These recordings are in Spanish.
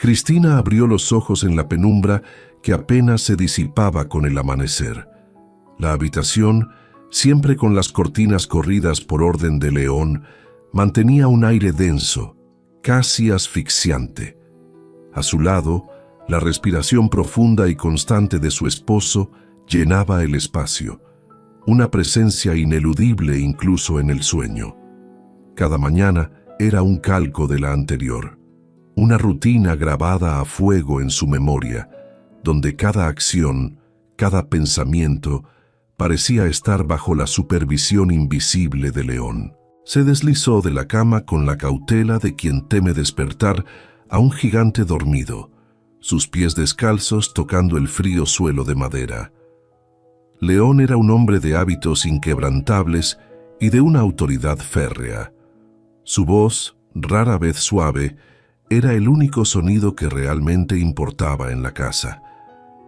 Cristina abrió los ojos en la penumbra que apenas se disipaba con el amanecer. La habitación, siempre con las cortinas corridas por orden de León, mantenía un aire denso, casi asfixiante. A su lado, la respiración profunda y constante de su esposo llenaba el espacio, una presencia ineludible incluso en el sueño. Cada mañana era un calco de la anterior, una rutina grabada a fuego en su memoria, donde cada acción, cada pensamiento, parecía estar bajo la supervisión invisible de León. Se deslizó de la cama con la cautela de quien teme despertar a un gigante dormido, sus pies descalzos tocando el frío suelo de madera. León era un hombre de hábitos inquebrantables y de una autoridad férrea. Su voz, rara vez suave, era el único sonido que realmente importaba en la casa.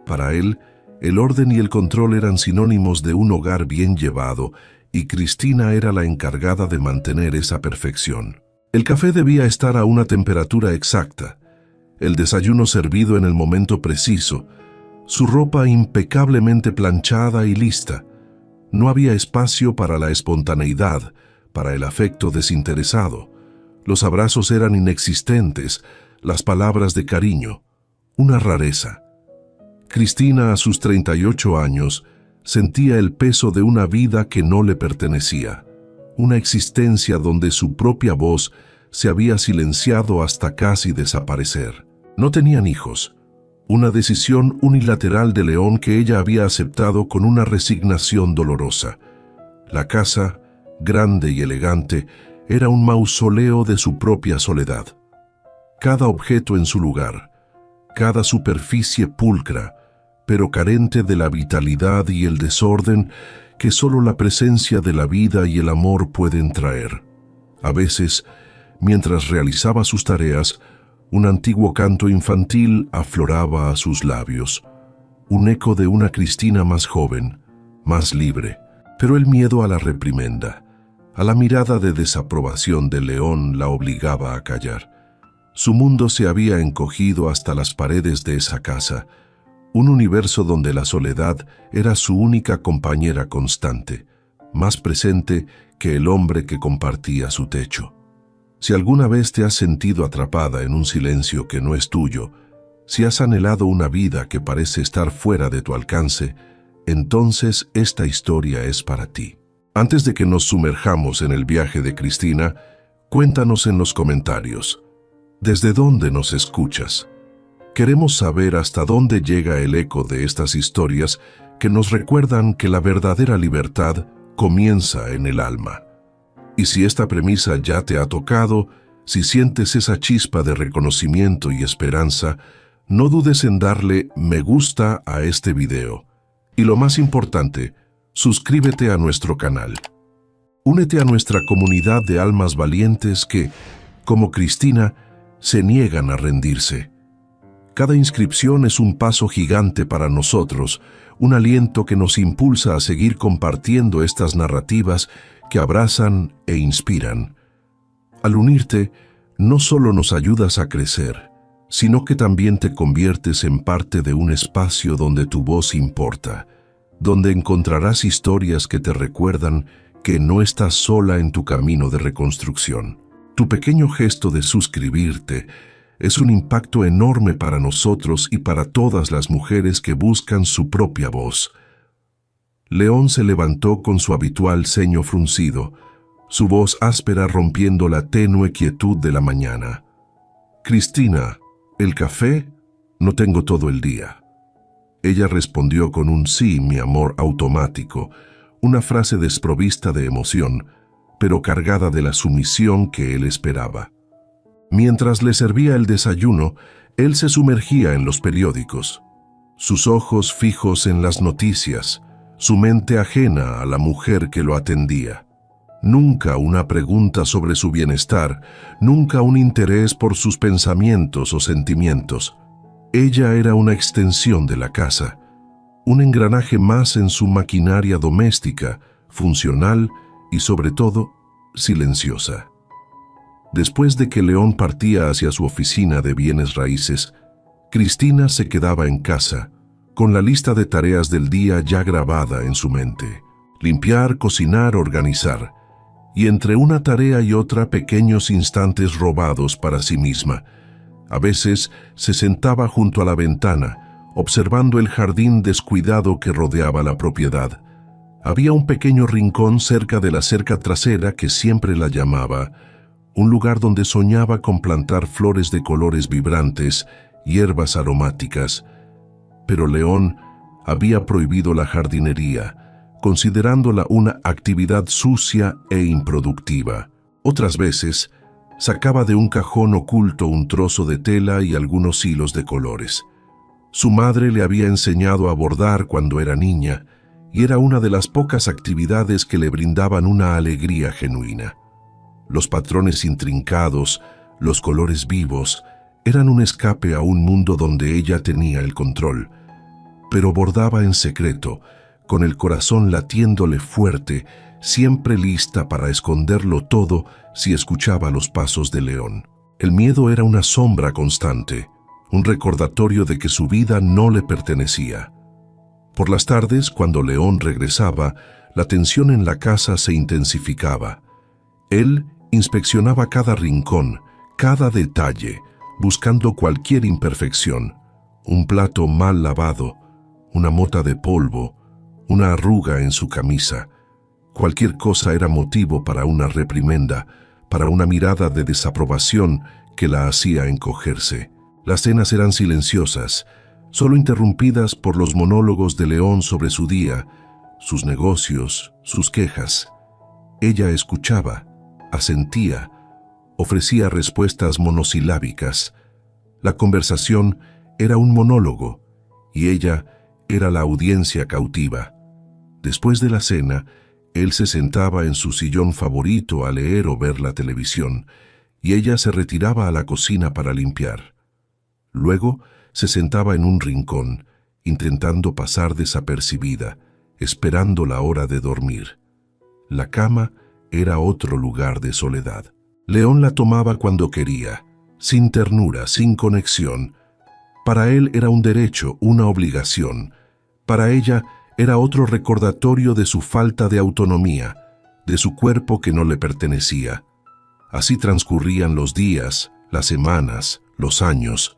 Para él, el orden y el control eran sinónimos de un hogar bien llevado, y Cristina era la encargada de mantener esa perfección. El café debía estar a una temperatura exacta, el desayuno servido en el momento preciso, su ropa impecablemente planchada y lista. No había espacio para la espontaneidad, para el afecto desinteresado. Los abrazos eran inexistentes, las palabras de cariño, una rareza. Cristina, a sus 38 años, sentía el peso de una vida que no le pertenecía, una existencia donde su propia voz se había silenciado hasta casi desaparecer. No tenían hijos, una decisión unilateral de León que ella había aceptado con una resignación dolorosa. La casa, grande y elegante, era un mausoleo de su propia soledad. Cada objeto en su lugar, cada superficie pulcra, pero carente de la vitalidad y el desorden que solo la presencia de la vida y el amor pueden traer. A veces, mientras realizaba sus tareas, un antiguo canto infantil afloraba a sus labios, un eco de una Cristina más joven, más libre, pero el miedo a la reprimenda, a la mirada de desaprobación de León la obligaba a callar. Su mundo se había encogido hasta las paredes de esa casa, un universo donde la soledad era su única compañera constante, más presente que el hombre que compartía su techo. Si alguna vez te has sentido atrapada en un silencio que no es tuyo, si has anhelado una vida que parece estar fuera de tu alcance, entonces esta historia es para ti. Antes de que nos sumerjamos en el viaje de Cristina, cuéntanos en los comentarios, ¿desde dónde nos escuchas? Queremos saber hasta dónde llega el eco de estas historias que nos recuerdan que la verdadera libertad comienza en el alma. Y si esta premisa ya te ha tocado, si sientes esa chispa de reconocimiento y esperanza, no dudes en darle me gusta a este video. Y lo más importante, suscríbete a nuestro canal. Únete a nuestra comunidad de almas valientes que, como Cristina, se niegan a rendirse. Cada inscripción es un paso gigante para nosotros, un aliento que nos impulsa a seguir compartiendo estas narrativas que abrazan e inspiran. Al unirte, no solo nos ayudas a crecer, sino que también te conviertes en parte de un espacio donde tu voz importa, donde encontrarás historias que te recuerdan que no estás sola en tu camino de reconstrucción. Tu pequeño gesto de suscribirte es un impacto enorme para nosotros y para todas las mujeres que buscan su propia voz. León se levantó con su habitual ceño fruncido, su voz áspera rompiendo la tenue quietud de la mañana. Cristina, ¿el café? No tengo todo el día. Ella respondió con un sí, mi amor, automático, una frase desprovista de emoción, pero cargada de la sumisión que él esperaba. Mientras le servía el desayuno, él se sumergía en los periódicos, sus ojos fijos en las noticias, su mente ajena a la mujer que lo atendía. Nunca una pregunta sobre su bienestar, nunca un interés por sus pensamientos o sentimientos. Ella era una extensión de la casa, un engranaje más en su maquinaria doméstica, funcional y sobre todo, silenciosa. Después de que León partía hacia su oficina de bienes raíces, Cristina se quedaba en casa, con la lista de tareas del día ya grabada en su mente. Limpiar, cocinar, organizar. Y entre una tarea y otra pequeños instantes robados para sí misma. A veces se sentaba junto a la ventana, observando el jardín descuidado que rodeaba la propiedad. Había un pequeño rincón cerca de la cerca trasera que siempre la llamaba, un lugar donde soñaba con plantar flores de colores vibrantes, hierbas aromáticas. Pero León había prohibido la jardinería, considerándola una actividad sucia e improductiva. Otras veces, sacaba de un cajón oculto un trozo de tela y algunos hilos de colores. Su madre le había enseñado a bordar cuando era niña, y era una de las pocas actividades que le brindaban una alegría genuina. Los patrones intrincados, los colores vivos, eran un escape a un mundo donde ella tenía el control. Pero bordaba en secreto, con el corazón latiéndole fuerte, siempre lista para esconderlo todo si escuchaba los pasos de León. El miedo era una sombra constante, un recordatorio de que su vida no le pertenecía. Por las tardes, cuando León regresaba, la tensión en la casa se intensificaba. Él inspeccionaba cada rincón, cada detalle, buscando cualquier imperfección, un plato mal lavado, una mota de polvo, una arruga en su camisa. Cualquier cosa era motivo para una reprimenda, para una mirada de desaprobación que la hacía encogerse. Las cenas eran silenciosas, solo interrumpidas por los monólogos de León sobre su día, sus negocios, sus quejas. Ella escuchaba, asentía, ofrecía respuestas monosilábicas. La conversación era un monólogo, y ella era la audiencia cautiva. Después de la cena, él se sentaba en su sillón favorito a leer o ver la televisión, y ella se retiraba a la cocina para limpiar. Luego se sentaba en un rincón, intentando pasar desapercibida, esperando la hora de dormir. La cama era otro lugar de soledad. León la tomaba cuando quería, sin ternura, sin conexión. Para él era un derecho, una obligación. Para ella era otro recordatorio de su falta de autonomía, de su cuerpo que no le pertenecía. Así transcurrían los días, las semanas, los años.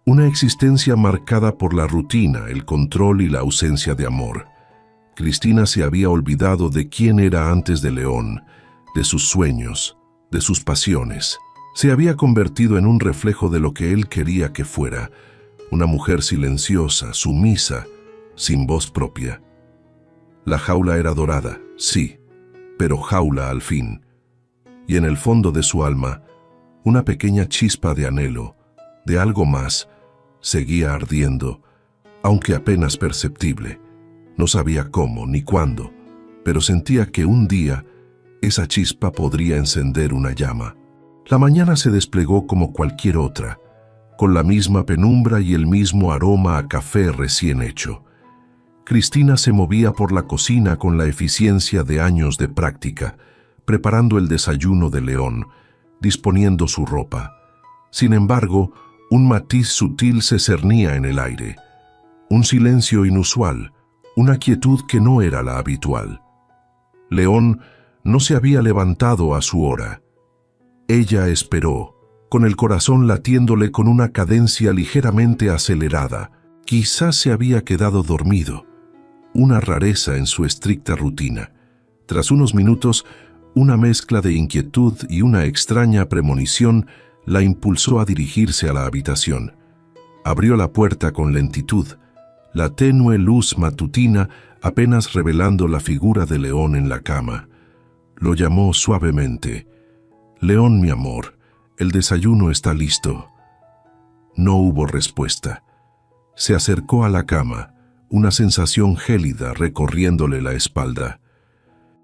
Una existencia marcada por la rutina, el control y la ausencia de amor. Cristina se había olvidado de quién era antes de León, de sus sueños, de sus pasiones. Se había convertido en un reflejo de lo que él quería que fuera, una mujer silenciosa, sumisa, sin voz propia. La jaula era dorada, sí, pero jaula al fin. Y en el fondo de su alma, una pequeña chispa de anhelo, de algo más, seguía ardiendo, aunque apenas perceptible. No sabía cómo ni cuándo, pero sentía que un día esa chispa podría encender una llama. La mañana se desplegó como cualquier otra, con la misma penumbra y el mismo aroma a café recién hecho. Cristina se movía por la cocina con la eficiencia de años de práctica, preparando el desayuno de León, disponiendo su ropa. Sin embargo, un matiz sutil se cernía en el aire, un silencio inusual, una quietud que no era la habitual. León no se había levantado a su hora. Ella esperó, con el corazón latiéndole con una cadencia ligeramente acelerada. Quizás se había quedado dormido, una rareza en su estricta rutina. Tras unos minutos, una mezcla de inquietud y una extraña premonición la impulsó a dirigirse a la habitación. Abrió la puerta con lentitud, la tenue luz matutina apenas revelando la figura de León en la cama. Lo llamó suavemente. «León, mi amor, el desayuno está listo». No hubo respuesta. Se acercó a la cama, una sensación gélida recorriéndole la espalda.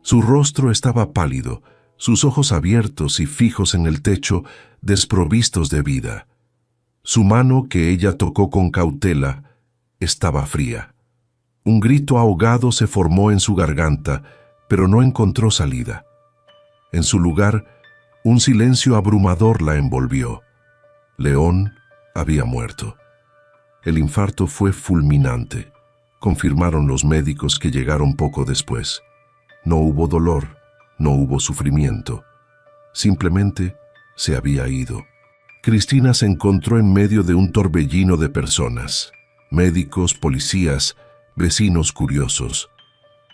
Su rostro estaba pálido, sus ojos abiertos y fijos en el techo, desprovistos de vida. Su mano, que ella tocó con cautela, estaba fría. Un grito ahogado se formó en su garganta, pero no encontró salida. En su lugar, Un silencio abrumador la envolvió. León había muerto. El infarto fue fulminante, confirmaron los médicos que llegaron poco después. No hubo dolor, no hubo sufrimiento. Simplemente se había ido. Cristina se encontró en medio de un torbellino de personas, médicos, policías, vecinos curiosos.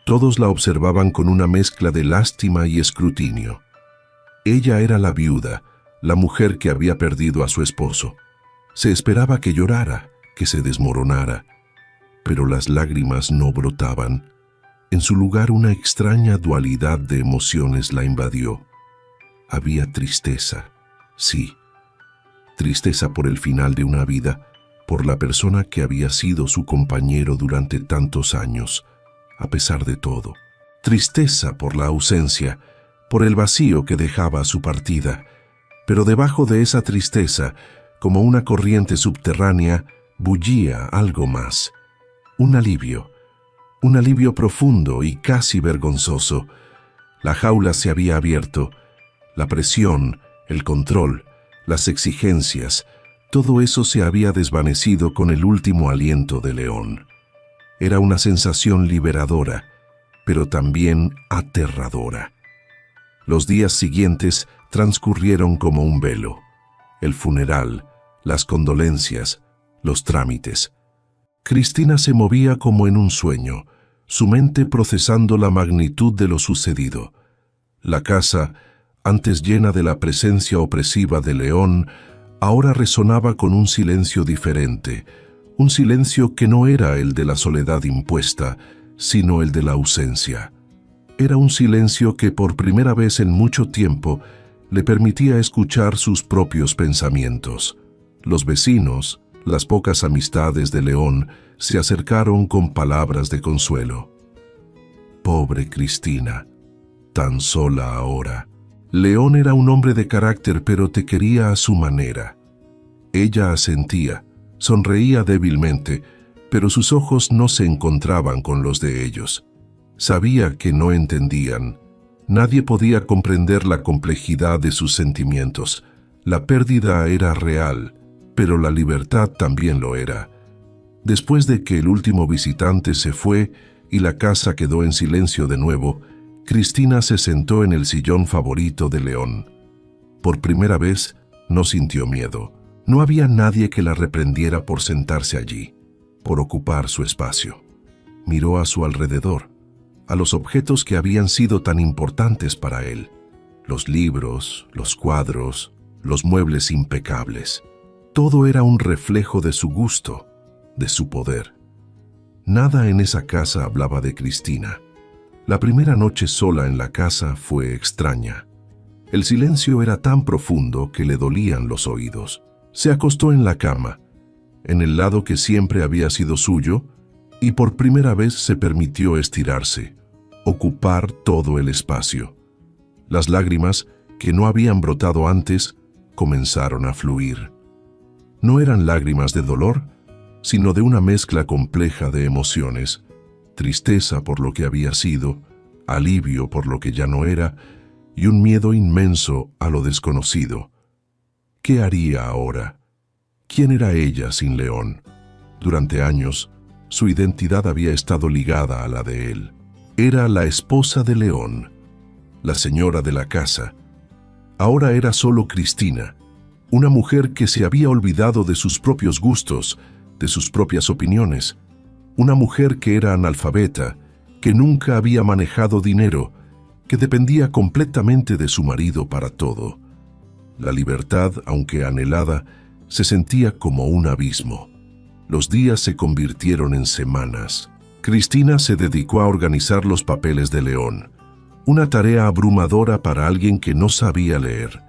Todos la observaban con una mezcla de lástima y escrutinio. Ella era la viuda, la mujer que había perdido a su esposo. Se esperaba que llorara, que se desmoronara, pero las lágrimas no brotaban. En su lugar, una extraña dualidad de emociones la invadió. Había tristeza, sí. Tristeza por el final de una vida, por la persona que había sido su compañero durante tantos años, a pesar de todo. Tristeza por la ausencia, por el vacío que dejaba su partida. Pero debajo de esa tristeza, como una corriente subterránea, bullía algo más. Un alivio profundo y casi vergonzoso. La jaula se había abierto. La presión, el control, las exigencias, todo eso se había desvanecido con el último aliento de León. Era una sensación liberadora, pero también aterradora. Los días siguientes transcurrieron como un velo. El funeral, las condolencias, los trámites. Cristina se movía como en un sueño, su mente procesando la magnitud de lo sucedido. La casa, antes llena de la presencia opresiva de León, ahora resonaba con un silencio diferente, un silencio que no era el de la soledad impuesta, sino el de la ausencia. Era un silencio que por primera vez en mucho tiempo le permitía escuchar sus propios pensamientos. Los vecinos, las pocas amistades de León, se acercaron con palabras de consuelo. Pobre Cristina, tan sola ahora. León era un hombre de carácter, pero te quería a su manera. Ella asentía, sonreía débilmente, pero sus ojos no se encontraban con los de ellos. Sabía que no entendían. Nadie podía comprender la complejidad de sus sentimientos. La pérdida era real, pero la libertad también lo era. Después de que el último visitante se fue y la casa quedó en silencio de nuevo, Cristina se sentó en el sillón favorito de León. Por primera vez no sintió miedo. No había nadie que la reprendiera por sentarse allí, por ocupar su espacio. Miró a su alrededor, a los objetos que habían sido tan importantes para él. Los libros, los cuadros, los muebles impecables. Todo era un reflejo de su gusto, de su poder. Nada en esa casa hablaba de Cristina. La primera noche sola en la casa fue extraña. El silencio era tan profundo que le dolían los oídos. Se acostó en la cama, en el lado que siempre había sido suyo, y por primera vez se permitió estirarse, ocupar todo el espacio. Las lágrimas, que no habían brotado antes, comenzaron a fluir. No eran lágrimas de dolor, sino de una mezcla compleja de emociones, tristeza por lo que había sido, alivio por lo que ya no era, y un miedo inmenso a lo desconocido. ¿Qué haría ahora? ¿Quién era ella sin León? Durante años, su identidad había estado ligada a la de él. Era la esposa de León, la señora de la casa. Ahora era solo Cristina, una mujer que se había olvidado de sus propios gustos, de sus propias opiniones. Una mujer que era analfabeta, que nunca había manejado dinero, que dependía completamente de su marido para todo. La libertad, aunque anhelada, se sentía como un abismo. Los días se convirtieron en semanas. Cristina se dedicó a organizar los papeles de León, una tarea abrumadora para alguien que no sabía leer.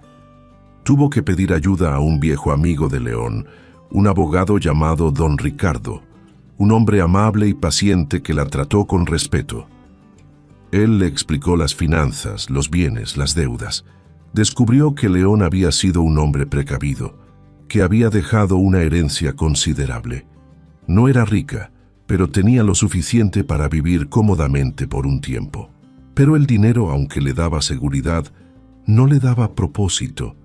Tuvo que pedir ayuda a un viejo amigo de León, un abogado llamado Don Ricardo, un hombre amable y paciente que la trató con respeto. Él le explicó las finanzas, los bienes, las deudas. Descubrió que León había sido un hombre precavido, que había dejado una herencia considerable. No era rica, pero tenía lo suficiente para vivir cómodamente por un tiempo. Pero el dinero, aunque le daba seguridad, no le daba propósito.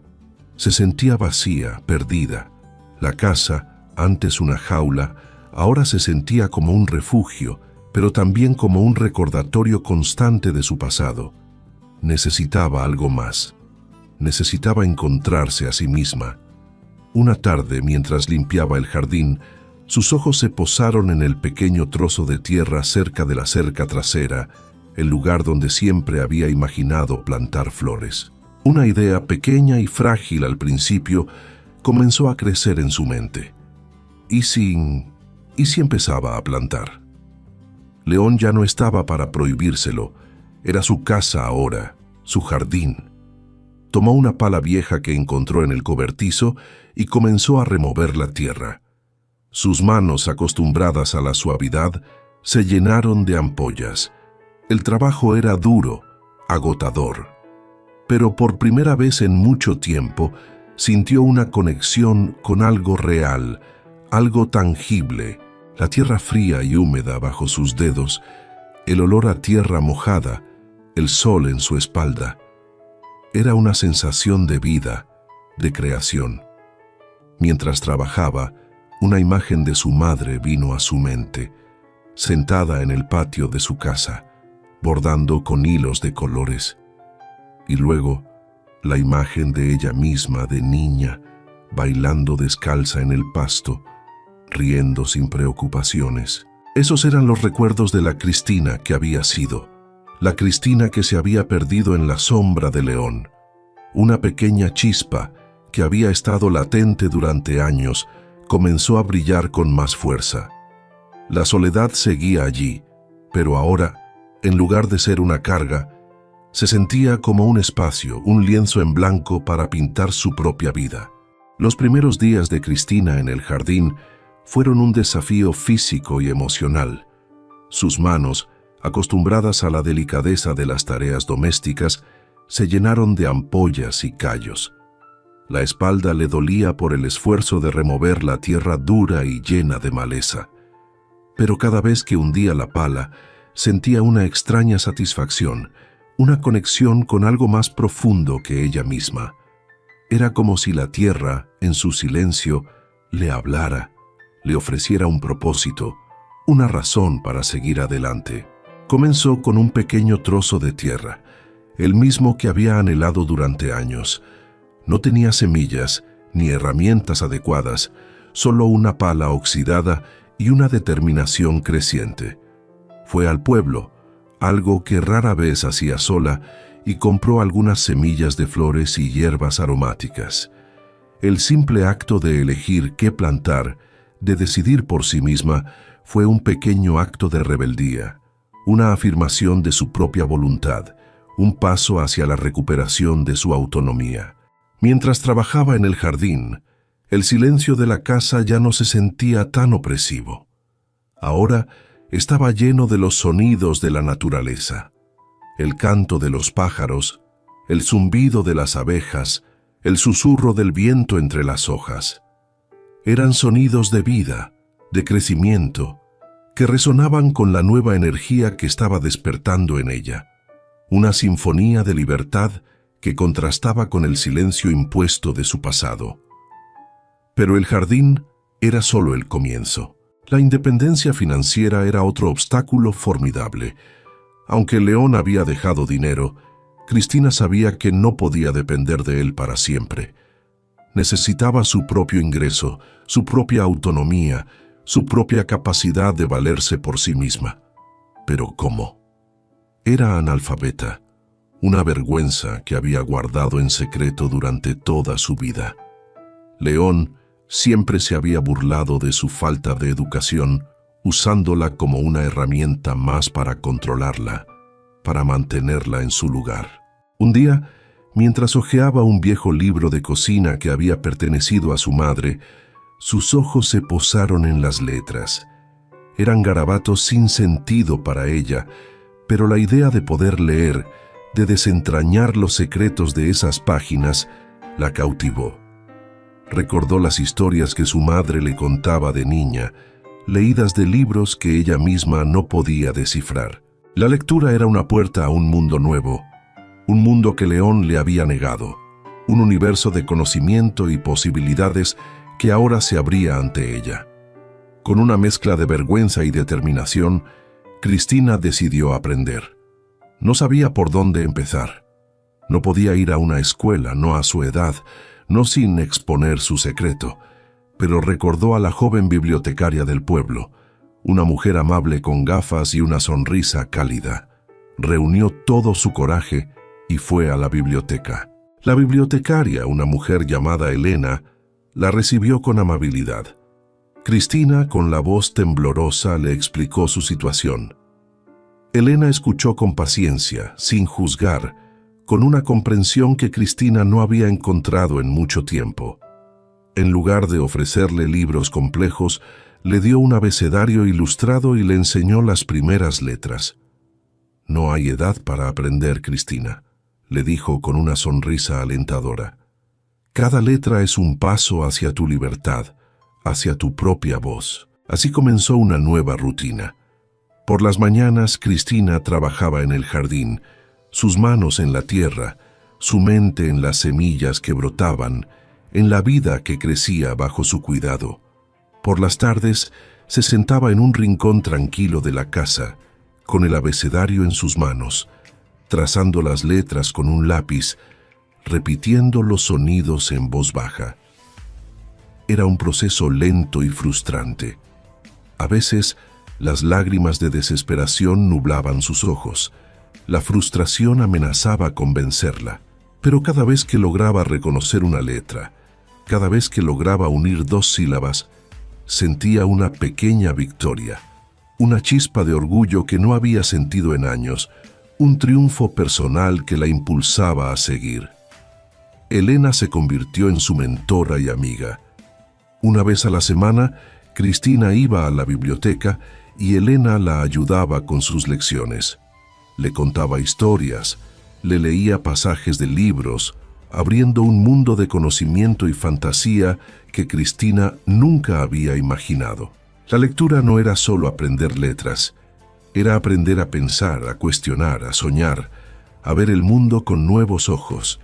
Se sentía vacía, perdida. La casa, antes una jaula, ahora se sentía como un refugio, pero también como un recordatorio constante de su pasado. Necesitaba algo más. Necesitaba encontrarse a sí misma. Una tarde, mientras limpiaba el jardín, sus ojos se posaron en el pequeño trozo de tierra cerca de la cerca trasera, el lugar donde siempre había imaginado plantar flores. Una idea pequeña y frágil al principio comenzó a crecer en su mente. ¿Y si empezaba a plantar? León ya no estaba para prohibírselo. Era su casa ahora, su jardín. Tomó una pala vieja que encontró en el cobertizo y comenzó a remover la tierra. Sus manos, acostumbradas a la suavidad, se llenaron de ampollas. El trabajo era duro, agotador. Pero por primera vez en mucho tiempo, sintió una conexión con algo real, algo tangible. La tierra fría y húmeda bajo sus dedos, el olor a tierra mojada, el sol en su espalda. Era una sensación de vida, de creación. Mientras trabajaba, una imagen de su madre vino a su mente, sentada en el patio de su casa, bordando con hilos de colores. Y luego, la imagen de ella misma de niña, bailando descalza en el pasto, riendo sin preocupaciones. Esos eran los recuerdos de la Cristina que había sido, la Cristina que se había perdido en la sombra de León. Una pequeña chispa que había estado latente durante años comenzó a brillar con más fuerza. La soledad seguía allí, pero ahora, en lugar de ser una carga, se sentía como un espacio, un lienzo en blanco para pintar su propia vida. Los primeros días de Cristina en el jardín fueron un desafío físico y emocional. Sus manos, acostumbradas a la delicadeza de las tareas domésticas, se llenaron de ampollas y callos. La espalda le dolía por el esfuerzo de remover la tierra dura y llena de maleza. Pero cada vez que hundía la pala, sentía una extraña satisfacción, una conexión con algo más profundo que ella misma. Era como si la tierra, en su silencio, le hablara, le ofreciera un propósito, una razón para seguir adelante. Comenzó con un pequeño trozo de tierra, el mismo que había anhelado durante años. No tenía semillas ni herramientas adecuadas, solo una pala oxidada y una determinación creciente. Fue al pueblo, algo que rara vez hacía sola, y compró algunas semillas de flores y hierbas aromáticas. El simple acto de elegir qué plantar, de decidir por sí misma, fue un pequeño acto de rebeldía, una afirmación de su propia voluntad, un paso hacia la recuperación de su autonomía. Mientras trabajaba en el jardín, el silencio de la casa ya no se sentía tan opresivo. Ahora estaba lleno de los sonidos de la naturaleza, el canto de los pájaros, el zumbido de las abejas, el susurro del viento entre las hojas. Eran sonidos de vida, de crecimiento, que resonaban con la nueva energía que estaba despertando en ella, una sinfonía de libertad que contrastaba con el silencio impuesto de su pasado. Pero el jardín era solo el comienzo. La independencia financiera era otro obstáculo formidable. Aunque León había dejado dinero, Cristina sabía que no podía depender de él para siempre. Necesitaba su propio ingreso, su propia autonomía, su propia capacidad de valerse por sí misma. ¿Pero cómo? Era analfabeta, una vergüenza que había guardado en secreto durante toda su vida. León siempre se había burlado de su falta de educación, usándola como una herramienta más para controlarla, para mantenerla en su lugar. Un día, mientras hojeaba un viejo libro de cocina que había pertenecido a su madre, sus ojos se posaron en las letras. Eran garabatos sin sentido para ella, pero la idea de poder leer, de desentrañar los secretos de esas páginas, la cautivó. Recordó las historias que su madre le contaba de niña, leídas de libros que ella misma no podía descifrar. La lectura era una puerta a un mundo nuevo, un mundo que León le había negado, un universo de conocimiento y posibilidades que ahora se abría ante ella. Con una mezcla de vergüenza y determinación, Cristina decidió aprender. No sabía por dónde empezar. No podía ir a una escuela, no a su edad, no sin exponer su secreto, pero recordó a la joven bibliotecaria del pueblo, una mujer amable con gafas y una sonrisa cálida. Reunió todo su coraje y fue a la biblioteca. La bibliotecaria, una mujer llamada Elena, la recibió con amabilidad. Cristina, con la voz temblorosa, le explicó su situación. Elena escuchó con paciencia, sin juzgar, con una comprensión que Cristina no había encontrado en mucho tiempo. En lugar de ofrecerle libros complejos, le dio un abecedario ilustrado y le enseñó las primeras letras. «No hay edad para aprender, Cristina», le dijo con una sonrisa alentadora. «Cada letra es un paso hacia tu libertad, hacia tu propia voz». Así comenzó una nueva rutina. Por las mañanas, Cristina trabajaba en el jardín, sus manos en la tierra, su mente en las semillas que brotaban, en la vida que crecía bajo su cuidado. Por las tardes, se sentaba en un rincón tranquilo de la casa, con el abecedario en sus manos, trazando las letras con un lápiz, repitiendo los sonidos en voz baja. Era un proceso lento y frustrante. A veces, las lágrimas de desesperación nublaban sus ojos. La frustración amenazaba con vencerla. Pero cada vez que lograba reconocer una letra, cada vez que lograba unir dos sílabas, sentía una pequeña victoria, una chispa de orgullo que no había sentido en años, un triunfo personal que la impulsaba a seguir. Elena se convirtió en su mentora y amiga. Una vez a la semana, Cristina iba a la biblioteca y Elena la ayudaba con sus lecciones. Le contaba historias, le leía pasajes de libros, abriendo un mundo de conocimiento y fantasía que Cristina nunca había imaginado. La lectura no era solo aprender letras, era aprender a pensar, a cuestionar, a soñar, a ver el mundo con nuevos ojos.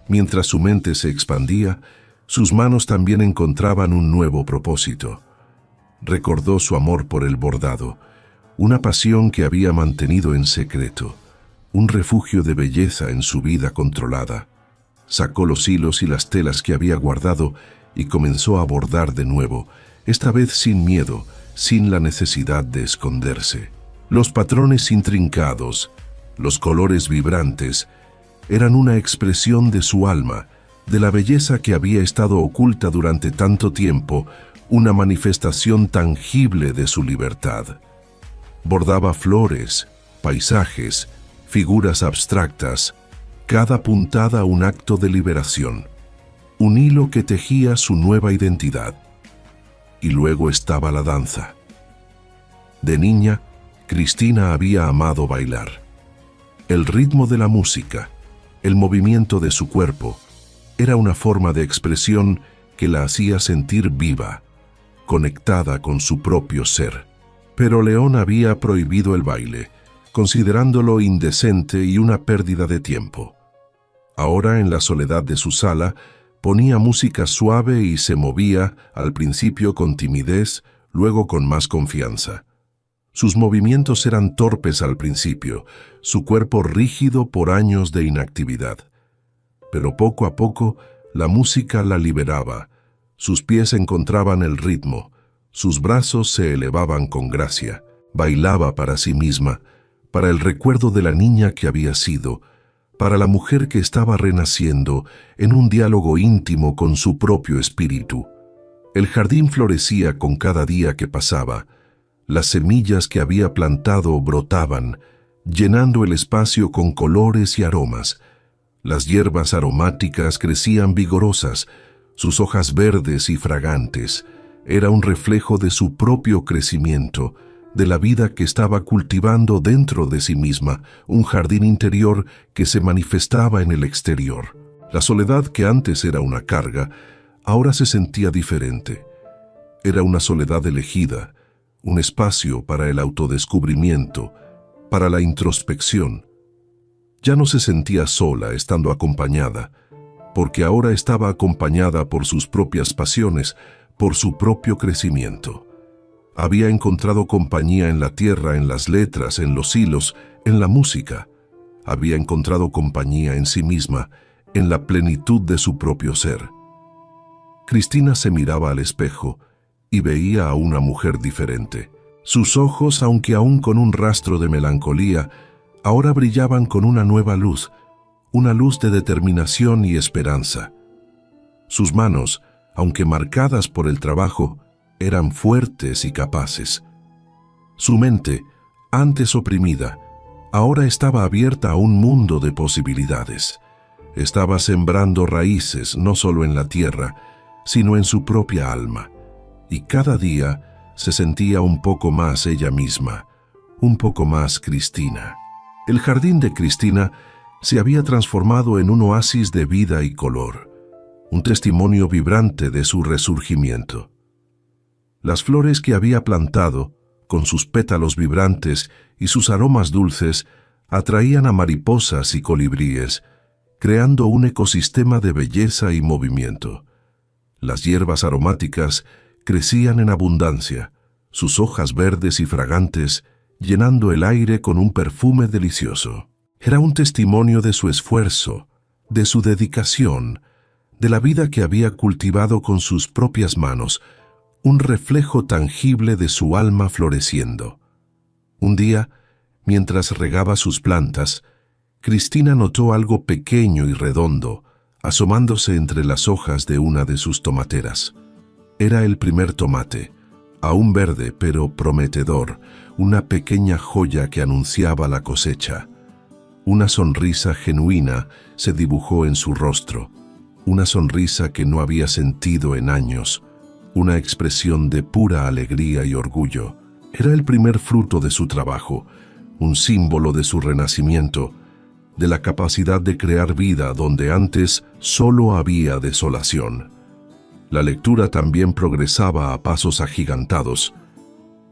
Mientras su mente se expandía, sus manos también encontraban un nuevo propósito. Recordó su amor por el bordado, una pasión que había mantenido en secreto, un refugio de belleza en su vida controlada. Sacó los hilos y las telas que había guardado y comenzó a bordar de nuevo, esta vez sin miedo, sin la necesidad de esconderse. Los patrones intrincados, los colores vibrantes, eran una expresión de su alma, de la belleza que había estado oculta durante tanto tiempo, una manifestación tangible de su libertad. Bordaba flores, paisajes, figuras abstractas, cada puntada un acto de liberación, un hilo que tejía su nueva identidad. Y luego estaba la danza. De niña, Cristina había amado bailar. El ritmo de la música, el movimiento de su cuerpo, era una forma de expresión que la hacía sentir viva, conectada con su propio ser. Pero León había prohibido el baile, considerándolo indecente y una pérdida de tiempo. Ahora, en la soledad de su sala, ponía música suave y se movía, al principio con timidez, luego con más confianza. Sus movimientos eran torpes al principio, su cuerpo rígido por años de inactividad. Pero poco a poco, la música la liberaba. Sus pies encontraban el ritmo, sus brazos se elevaban con gracia. Bailaba para sí misma, para el recuerdo de la niña que había sido, para la mujer que estaba renaciendo en un diálogo íntimo con su propio espíritu. El jardín florecía con cada día que pasaba. Las semillas que había plantado brotaban, llenando el espacio con colores y aromas. Las hierbas aromáticas crecían vigorosas, sus hojas verdes y fragantes. Era un reflejo de su propio crecimiento, de la vida que estaba cultivando dentro de sí misma, un jardín interior que se manifestaba en el exterior. La soledad que antes era una carga, ahora se sentía diferente. Era una soledad elegida, un espacio para el autodescubrimiento, para la introspección. Ya no se sentía sola estando acompañada, porque ahora estaba acompañada por sus propias pasiones, por su propio crecimiento. Había encontrado compañía en la tierra, en las letras, en los hilos, en la música. Había encontrado compañía en sí misma, en la plenitud de su propio ser. Cristina se miraba al espejo y veía a una mujer diferente. Sus ojos, aunque aún con un rastro de melancolía, ahora brillaban con una nueva luz, una luz de determinación y esperanza. Sus manos, aunque marcadas por el trabajo, eran fuertes y capaces. Su mente, antes oprimida, ahora estaba abierta a un mundo de posibilidades. Estaba sembrando raíces no solo en la tierra, sino en su propia alma. Y cada día se sentía un poco más ella misma, un poco más Cristina. El jardín de Cristina se había transformado en un oasis de vida y color, un testimonio vibrante de su resurgimiento. Las flores que había plantado, con sus pétalos vibrantes y sus aromas dulces, atraían a mariposas y colibríes, creando un ecosistema de belleza y movimiento. Las hierbas aromáticas crecían en abundancia, sus hojas verdes y fragantes, llenando el aire con un perfume delicioso. Era un testimonio de su esfuerzo, de su dedicación, de la vida que había cultivado con sus propias manos, un reflejo tangible de su alma floreciendo. Un día, mientras regaba sus plantas, Cristina notó algo pequeño y redondo, asomándose entre las hojas de una de sus tomateras. Era el primer tomate, aún verde pero prometedor, una pequeña joya que anunciaba la cosecha. Una sonrisa genuina se dibujó en su rostro, una sonrisa que no había sentido en años, una expresión de pura alegría y orgullo. Era el primer fruto de su trabajo, un símbolo de su renacimiento, de la capacidad de crear vida donde antes solo había desolación. La lectura también progresaba a pasos agigantados.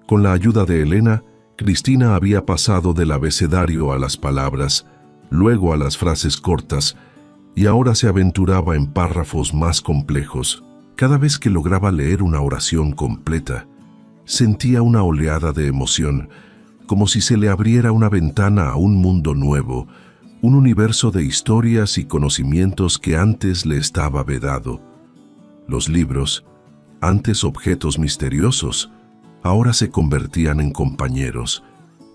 Con la ayuda de Elena, Cristina había pasado del abecedario a las palabras, luego a las frases cortas, y ahora se aventuraba en párrafos más complejos. Cada vez que lograba leer una oración completa, sentía una oleada de emoción, como si se le abriera una ventana a un mundo nuevo, un universo de historias y conocimientos que antes le estaba vedado. Los libros, antes objetos misteriosos, ahora se convertían en compañeros,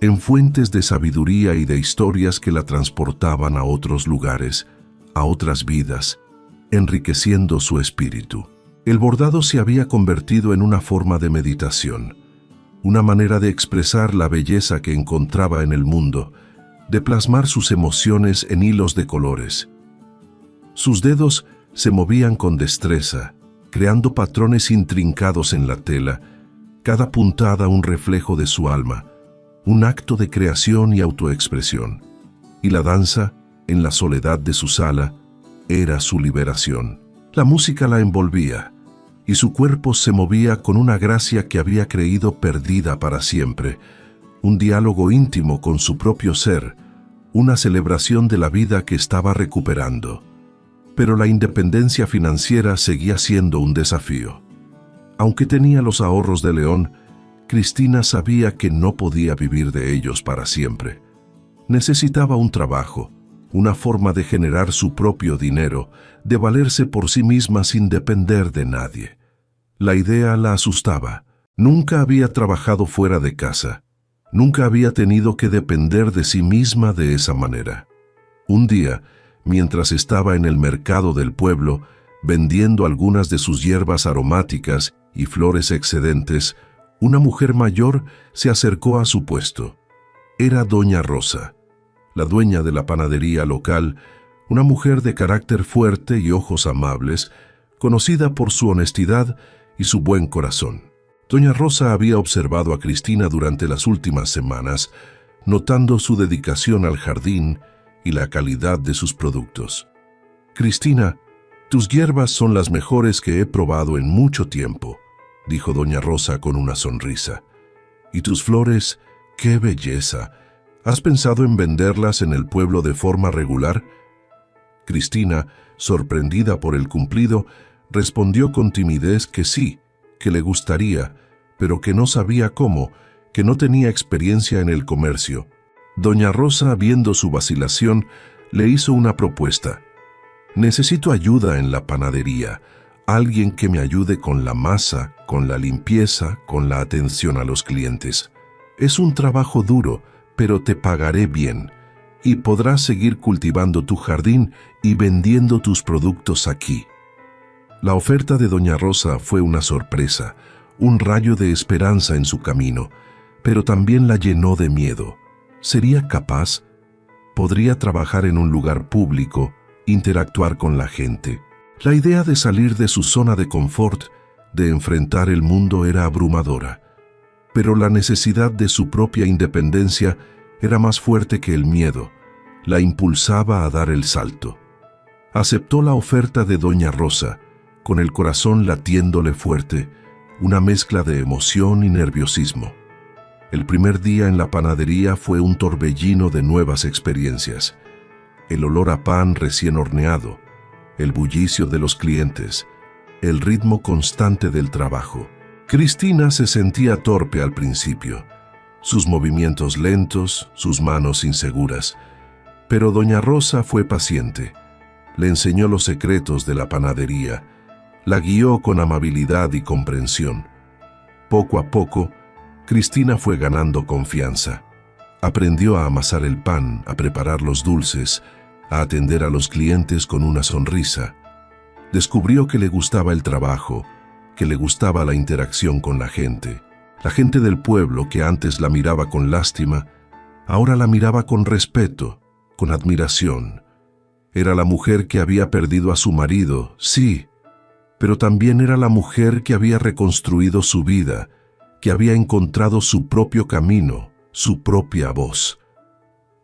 en fuentes de sabiduría y de historias que la transportaban a otros lugares, a otras vidas, enriqueciendo su espíritu. El bordado se había convertido en una forma de meditación, una manera de expresar la belleza que encontraba en el mundo, de plasmar sus emociones en hilos de colores. Sus dedos se movían con destreza, creando patrones intrincados en la tela, cada puntada un reflejo de su alma, un acto de creación y autoexpresión. Y la danza, en la soledad de su sala, era su liberación. La música la envolvía, y su cuerpo se movía con una gracia que había creído perdida para siempre, un diálogo íntimo con su propio ser, una celebración de la vida que estaba recuperando. Pero la independencia financiera seguía siendo un desafío. Aunque tenía los ahorros de León, Cristina sabía que no podía vivir de ellos para siempre. Necesitaba un trabajo, una forma de generar su propio dinero, de valerse por sí misma sin depender de nadie. La idea la asustaba. Nunca había trabajado fuera de casa. Nunca había tenido que depender de sí misma de esa manera. Un día, mientras estaba en el mercado del pueblo, vendiendo algunas de sus hierbas aromáticas y flores excedentes, una mujer mayor se acercó a su puesto. Era Doña Rosa, la dueña de la panadería local, una mujer de carácter fuerte y ojos amables, conocida por su honestidad y su buen corazón. Doña Rosa había observado a Cristina durante las últimas semanas, notando su dedicación al jardín y la calidad de sus productos. «Cristina, tus hierbas son las mejores que he probado en mucho tiempo», dijo Doña Rosa con una sonrisa. «Y tus flores, qué belleza, ¿Has pensado en venderlas en el pueblo de forma regular? Cristina, sorprendida por el cumplido, respondió con timidez que sí, que le gustaría, pero que no sabía cómo, que no tenía experiencia en el comercio. Doña Rosa, viendo su vacilación, le hizo una propuesta. Necesito ayuda en la panadería, alguien que me ayude con la masa, con la limpieza, con la atención a los clientes. Es un trabajo duro, pero te pagaré bien, y podrás seguir cultivando tu jardín y vendiendo tus productos aquí. La oferta de Doña Rosa fue una sorpresa, un rayo de esperanza en su camino, pero también la llenó de miedo. ¿Sería capaz? ¿Podría trabajar en un lugar público, interactuar con la gente? La idea de salir de su zona de confort, de enfrentar el mundo, era abrumadora. Pero la necesidad de su propia independencia era más fuerte que el miedo. La impulsaba a dar el salto. Aceptó la oferta de Doña Rosa, con el corazón latiéndole fuerte, una mezcla de emoción y nerviosismo. El primer día en la panadería fue un torbellino de nuevas experiencias. El olor a pan recién horneado, el bullicio de los clientes, el ritmo constante del trabajo. Cristina se sentía torpe al principio, sus movimientos lentos, sus manos inseguras. Pero Doña Rosa fue paciente. Le enseñó los secretos de la panadería, la guió con amabilidad y comprensión. Poco a poco, Cristina fue ganando confianza. Aprendió a amasar el pan, a preparar los dulces, a atender a los clientes con una sonrisa. Descubrió que le gustaba el trabajo, que le gustaba la interacción con la gente. La gente del pueblo, que antes la miraba con lástima, ahora la miraba con respeto, con admiración. Era la mujer que había perdido a su marido, sí, pero también era la mujer que había reconstruido su vida, que había encontrado su propio camino, su propia voz.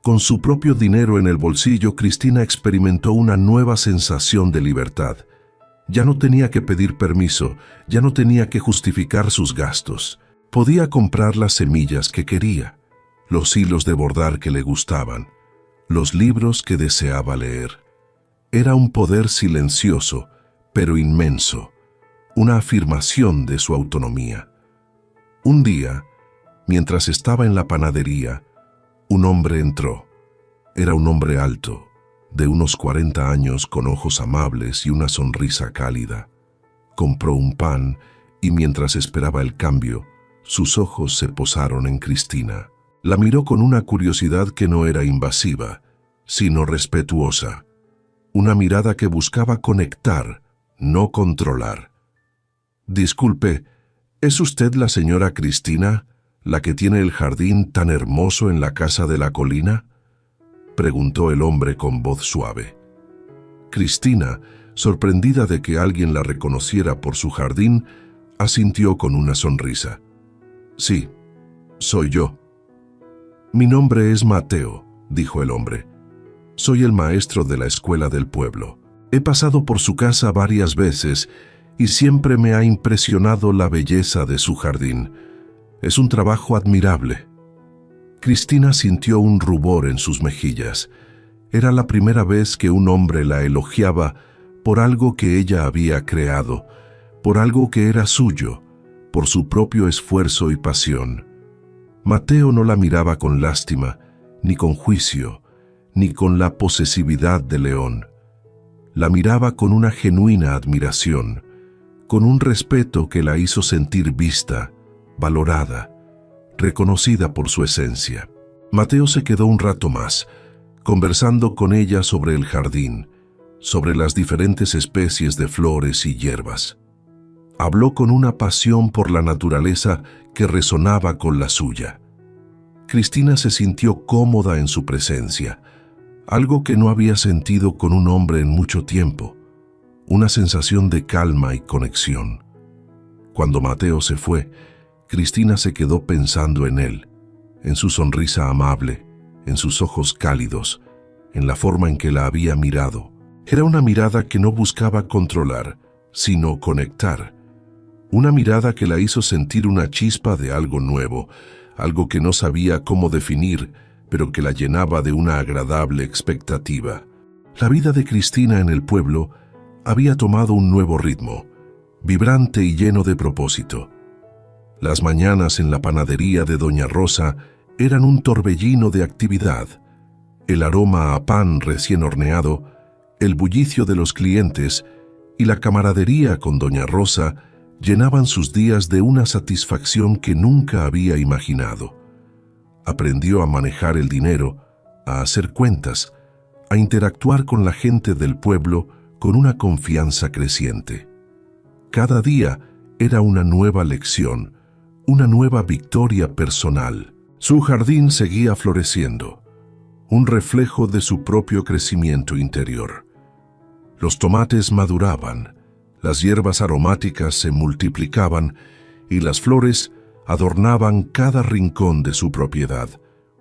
Con su propio dinero en el bolsillo, Cristina experimentó una nueva sensación de libertad. Ya no tenía que pedir permiso, ya no tenía que justificar sus gastos. Podía comprar las semillas que quería, los hilos de bordar que le gustaban, los libros que deseaba leer. Era un poder silencioso, pero inmenso, una afirmación de su autonomía. Un día, mientras estaba en la panadería, un hombre entró. Era un hombre alto, de unos 40 años, con ojos amables y una sonrisa cálida. Compró un pan y mientras esperaba el cambio, sus ojos se posaron en Cristina. La miró con una curiosidad que no era invasiva, sino respetuosa. Una mirada que buscaba conectar, no controlar. «Disculpe, ¿es usted la señora Cristina, la que tiene el jardín tan hermoso en la casa de la colina?», preguntó el hombre con voz suave. Cristina, sorprendida de que alguien la reconociera por su jardín, asintió con una sonrisa. «Sí, soy yo». «Mi nombre es Mateo», dijo el hombre. «Soy el maestro de la escuela del pueblo. He pasado por su casa varias veces y siempre me ha impresionado la belleza de su jardín. Es un trabajo admirable». Cristina sintió un rubor en sus mejillas. Era la primera vez que un hombre la elogiaba por algo que ella había creado, por algo que era suyo, por su propio esfuerzo y pasión. Mateo no la miraba con lástima, ni con juicio, ni con la posesividad de león. La miraba con una genuina admiración, con un respeto que la hizo sentir vista, valorada, reconocida por su esencia. Mateo se quedó un rato más, conversando con ella sobre el jardín, sobre las diferentes especies de flores y hierbas. Habló con una pasión por la naturaleza que resonaba con la suya. Cristina se sintió cómoda en su presencia, algo que no había sentido con un hombre en mucho tiempo, una sensación de calma y conexión. Cuando Mateo se fue, Cristina se quedó pensando en él, en su sonrisa amable, en sus ojos cálidos, en la forma en que la había mirado. Era una mirada que no buscaba controlar, sino conectar. Una mirada que la hizo sentir una chispa de algo nuevo, algo que no sabía cómo definir, pero que pero que la llenaba de una agradable expectativa. La vida de Cristina en el pueblo había tomado un nuevo ritmo, vibrante y lleno de propósito. Las mañanas en la panadería de Doña Rosa eran un torbellino de actividad. El aroma a pan recién horneado, el bullicio de los clientes y la camaradería con Doña Rosa llenaban sus días de una satisfacción que nunca había imaginado. Aprendió a manejar el dinero, a hacer cuentas, a interactuar con la gente del pueblo con una confianza creciente. Cada día era una nueva lección, una nueva victoria personal. Su jardín seguía floreciendo, un reflejo de su propio crecimiento interior. Los tomates maduraban, las hierbas aromáticas se multiplicaban y las flores adornaban cada rincón de su propiedad,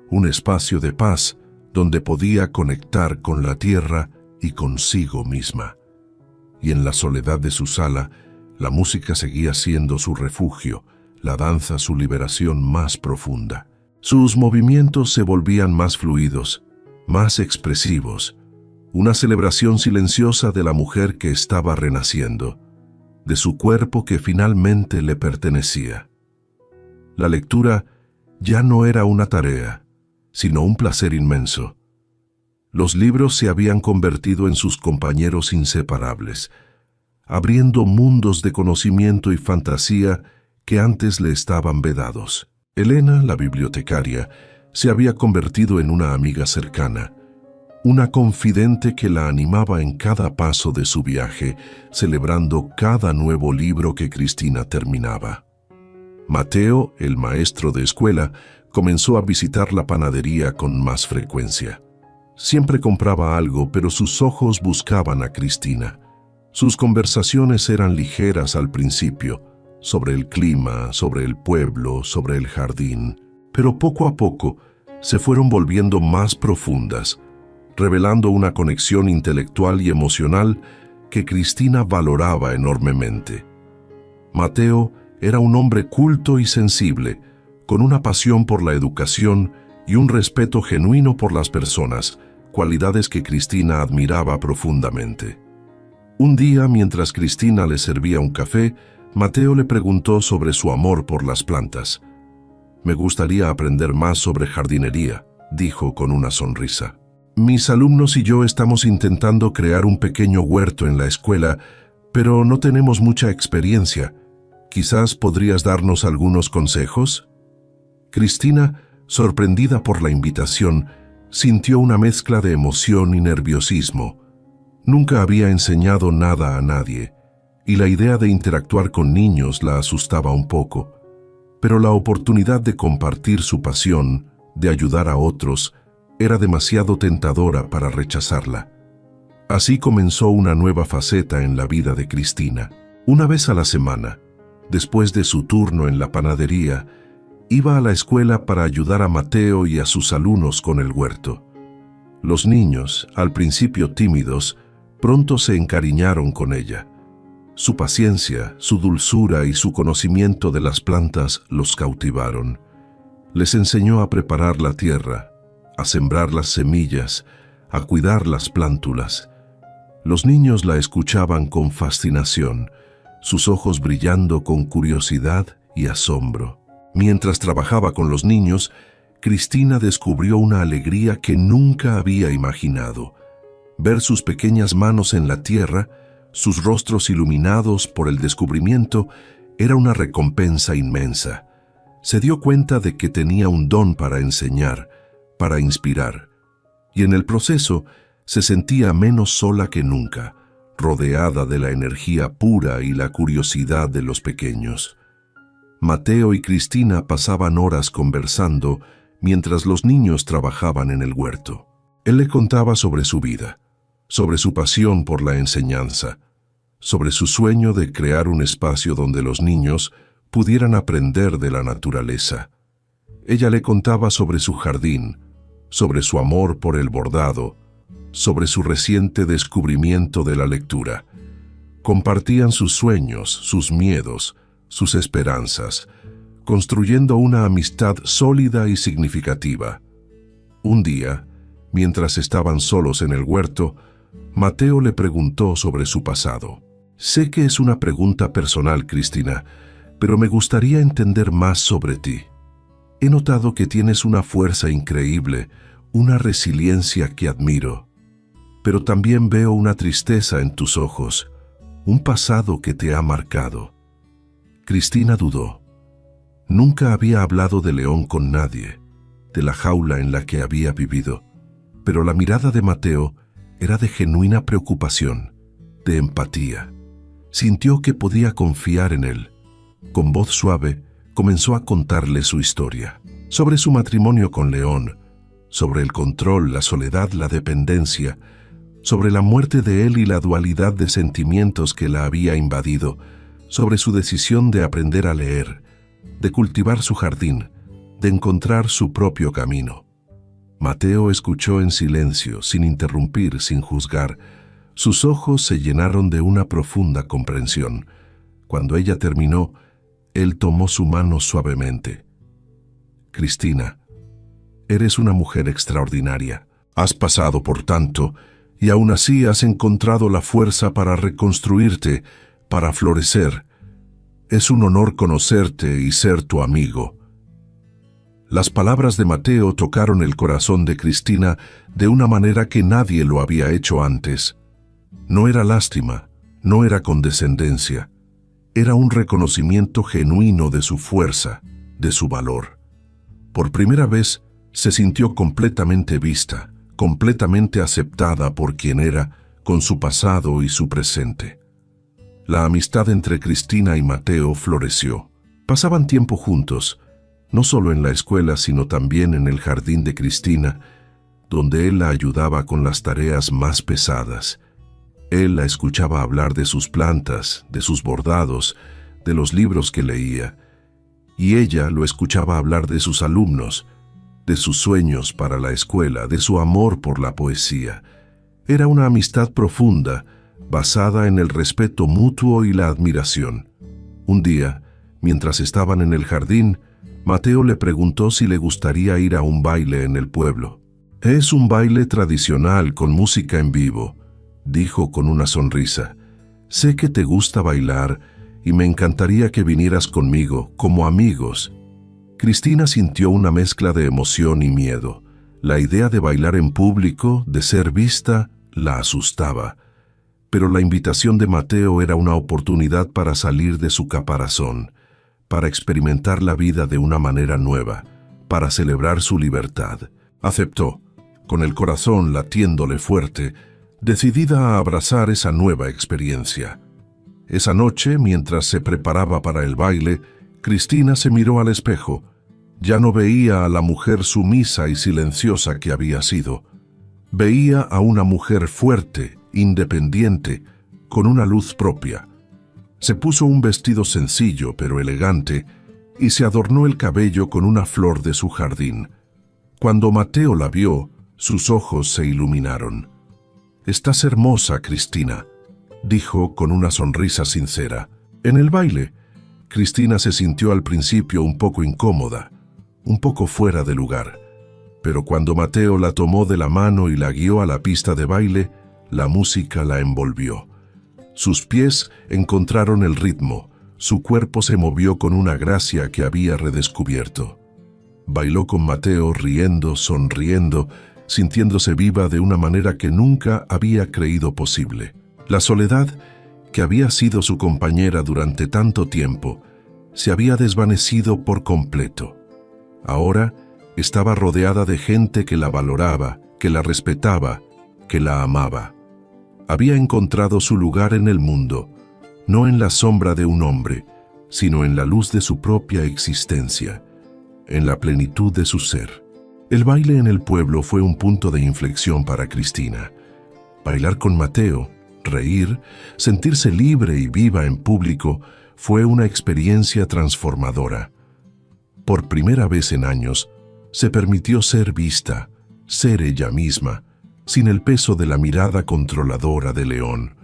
un espacio de paz donde podía conectar con la tierra y consigo misma. Y en la soledad de su sala, la música seguía siendo su refugio, la danza su liberación más profunda. Sus movimientos se volvían más fluidos, más expresivos, una celebración silenciosa de la mujer que estaba renaciendo, de su cuerpo que finalmente le pertenecía. La lectura ya no era una tarea, sino un placer inmenso. Los libros se habían convertido en sus compañeros inseparables, abriendo mundos de conocimiento y fantasía que antes le estaban vedados. Elena, la bibliotecaria, se había convertido en una amiga cercana, una confidente que la animaba en cada paso de su viaje, celebrando cada nuevo libro que Cristina terminaba. Mateo, el maestro de escuela, comenzó a visitar la panadería con más frecuencia. Siempre compraba algo, pero sus ojos buscaban a Cristina. Sus conversaciones eran ligeras al principio, sobre el clima, sobre el pueblo, sobre el jardín, pero poco a poco se fueron volviendo más profundas, revelando una conexión intelectual y emocional que Cristina valoraba enormemente. Mateo era un hombre culto y sensible, con una pasión por la educación y un respeto genuino por las personas, cualidades que Cristina admiraba profundamente. Un día, mientras Cristina le servía un café, Mateo le preguntó sobre su amor por las plantas. «Me gustaría aprender más sobre jardinería», dijo con una sonrisa. «Mis alumnos y yo estamos intentando crear un pequeño huerto en la escuela, pero no tenemos mucha experiencia. ¿Quizás podrías darnos algunos consejos?» Cristina, sorprendida por la invitación, sintió una mezcla de emoción y nerviosismo. Nunca había enseñado nada a nadie, y la idea de interactuar con niños la asustaba un poco. Pero la oportunidad de compartir su pasión, de ayudar a otros, era demasiado tentadora para rechazarla. Así comenzó una nueva faceta en la vida de Cristina. Una vez a la semana, después de su turno en la panadería, iba a la escuela para ayudar a Mateo y a sus alumnos con el huerto. Los niños, al principio tímidos, pronto se encariñaron con ella. Su paciencia, su dulzura y su conocimiento de las plantas los cautivaron. Les enseñó a preparar la tierra, a sembrar las semillas, a cuidar las plántulas. Los niños la escuchaban con fascinación, sus ojos brillando con curiosidad y asombro. Mientras trabajaba con los niños, Cristina descubrió una alegría que nunca había imaginado. Ver sus pequeñas manos en la tierra, sus rostros iluminados por el descubrimiento, era una recompensa inmensa. Se dio cuenta de que tenía un don para enseñar, para inspirar, y en el proceso se sentía menos sola que nunca, rodeada de la energía pura y la curiosidad de los pequeños. Mateo y Cristina pasaban horas conversando mientras los niños trabajaban en el huerto. Él le contaba sobre su vida, sobre su pasión por la enseñanza, sobre su sueño de crear un espacio donde los niños pudieran aprender de la naturaleza. Ella le contaba sobre su jardín, sobre su amor por el bordado, sobre su reciente descubrimiento de la lectura. Compartían sus sueños, sus miedos, sus esperanzas, construyendo una amistad sólida y significativa. Un día, mientras estaban solos en el huerto, Mateo le preguntó sobre su pasado. Sé que es una pregunta personal, Cristina, pero me gustaría entender más sobre ti. He notado que tienes una fuerza increíble, una resiliencia que admiro. Pero también veo una tristeza en tus ojos, un pasado que te ha marcado. Cristina dudó. Nunca había hablado de León con nadie, de la jaula en la que había vivido, pero la mirada de Mateo era de genuina preocupación, de empatía. Sintió que podía confiar en él. Con voz suave, comenzó a contarle su historia, sobre su matrimonio con León, sobre el control, la soledad, la dependencia, sobre la muerte de él y la dualidad de sentimientos que la había invadido, sobre su decisión de aprender a leer, de cultivar su jardín, de encontrar su propio camino. Mateo escuchó en silencio, sin interrumpir, sin juzgar. Sus ojos se llenaron de una profunda comprensión. Cuando ella terminó, él tomó su mano suavemente. Cristina, eres una mujer extraordinaria. Has pasado por tanto, y aún así has encontrado la fuerza para reconstruirte, para florecer. Es un honor conocerte y ser tu amigo. Las palabras de Mateo tocaron el corazón de Cristina de una manera que nadie lo había hecho antes. No era lástima, no era condescendencia. Era un reconocimiento genuino de su fuerza, de su valor. Por primera vez se sintió completamente vista, completamente aceptada por quien era, con su pasado y su presente. La amistad entre Cristina y Mateo floreció. Pasaban tiempo juntos, no solo en la escuela, sino también en el jardín de Cristina, donde él la ayudaba con las tareas más pesadas. Él la escuchaba hablar de sus plantas, de sus bordados, de los libros que leía, y ella lo escuchaba hablar de sus alumnos, de sus sueños para la escuela, de su amor por la poesía. Era una amistad profunda, basada en el respeto mutuo y la admiración. Un día, mientras estaban en el jardín, Mateo le preguntó si le gustaría ir a un baile en el pueblo. Es un baile tradicional con música en vivo, dijo con una sonrisa. Sé que te gusta bailar y me encantaría que vinieras conmigo, como amigos. Cristina sintió una mezcla de emoción y miedo. La idea de bailar en público, de ser vista, la asustaba. Pero la invitación de Mateo era una oportunidad para salir de su caparazón, para experimentar la vida de una manera nueva, para celebrar su libertad. Aceptó, con el corazón latiéndole fuerte, decidida a abrazar esa nueva experiencia. Esa noche, mientras se preparaba para el baile, Cristina se miró al espejo. Ya no veía a la mujer sumisa y silenciosa que había sido. Veía a una mujer fuerte, independiente, con una luz propia. Se puso un vestido sencillo pero elegante y se adornó el cabello con una flor de su jardín. Cuando Mateo la vio, sus ojos se iluminaron. «Estás hermosa, Cristina», dijo con una sonrisa sincera. En el baile, Cristina se sintió al principio un poco incómoda, un poco fuera de lugar. Pero cuando Mateo la tomó de la mano y la guió a la pista de baile, la música la envolvió. Sus pies encontraron el ritmo, su cuerpo se movió con una gracia que había redescubierto. Bailó con Mateo riendo, sonriendo, sintiéndose viva de una manera que nunca había creído posible. La soledad, que había sido su compañera durante tanto tiempo, se había desvanecido por completo. Ahora estaba rodeada de gente que la valoraba, que la respetaba, que la amaba. Había encontrado su lugar en el mundo, no en la sombra de un hombre, sino en la luz de su propia existencia, en la plenitud de su ser. El baile en el pueblo fue un punto de inflexión para Cristina. Bailar con Mateo, reír, sentirse libre y viva en público fue una experiencia transformadora. Por primera vez en años, se permitió ser vista, ser ella misma, sin el peso de la mirada controladora de León.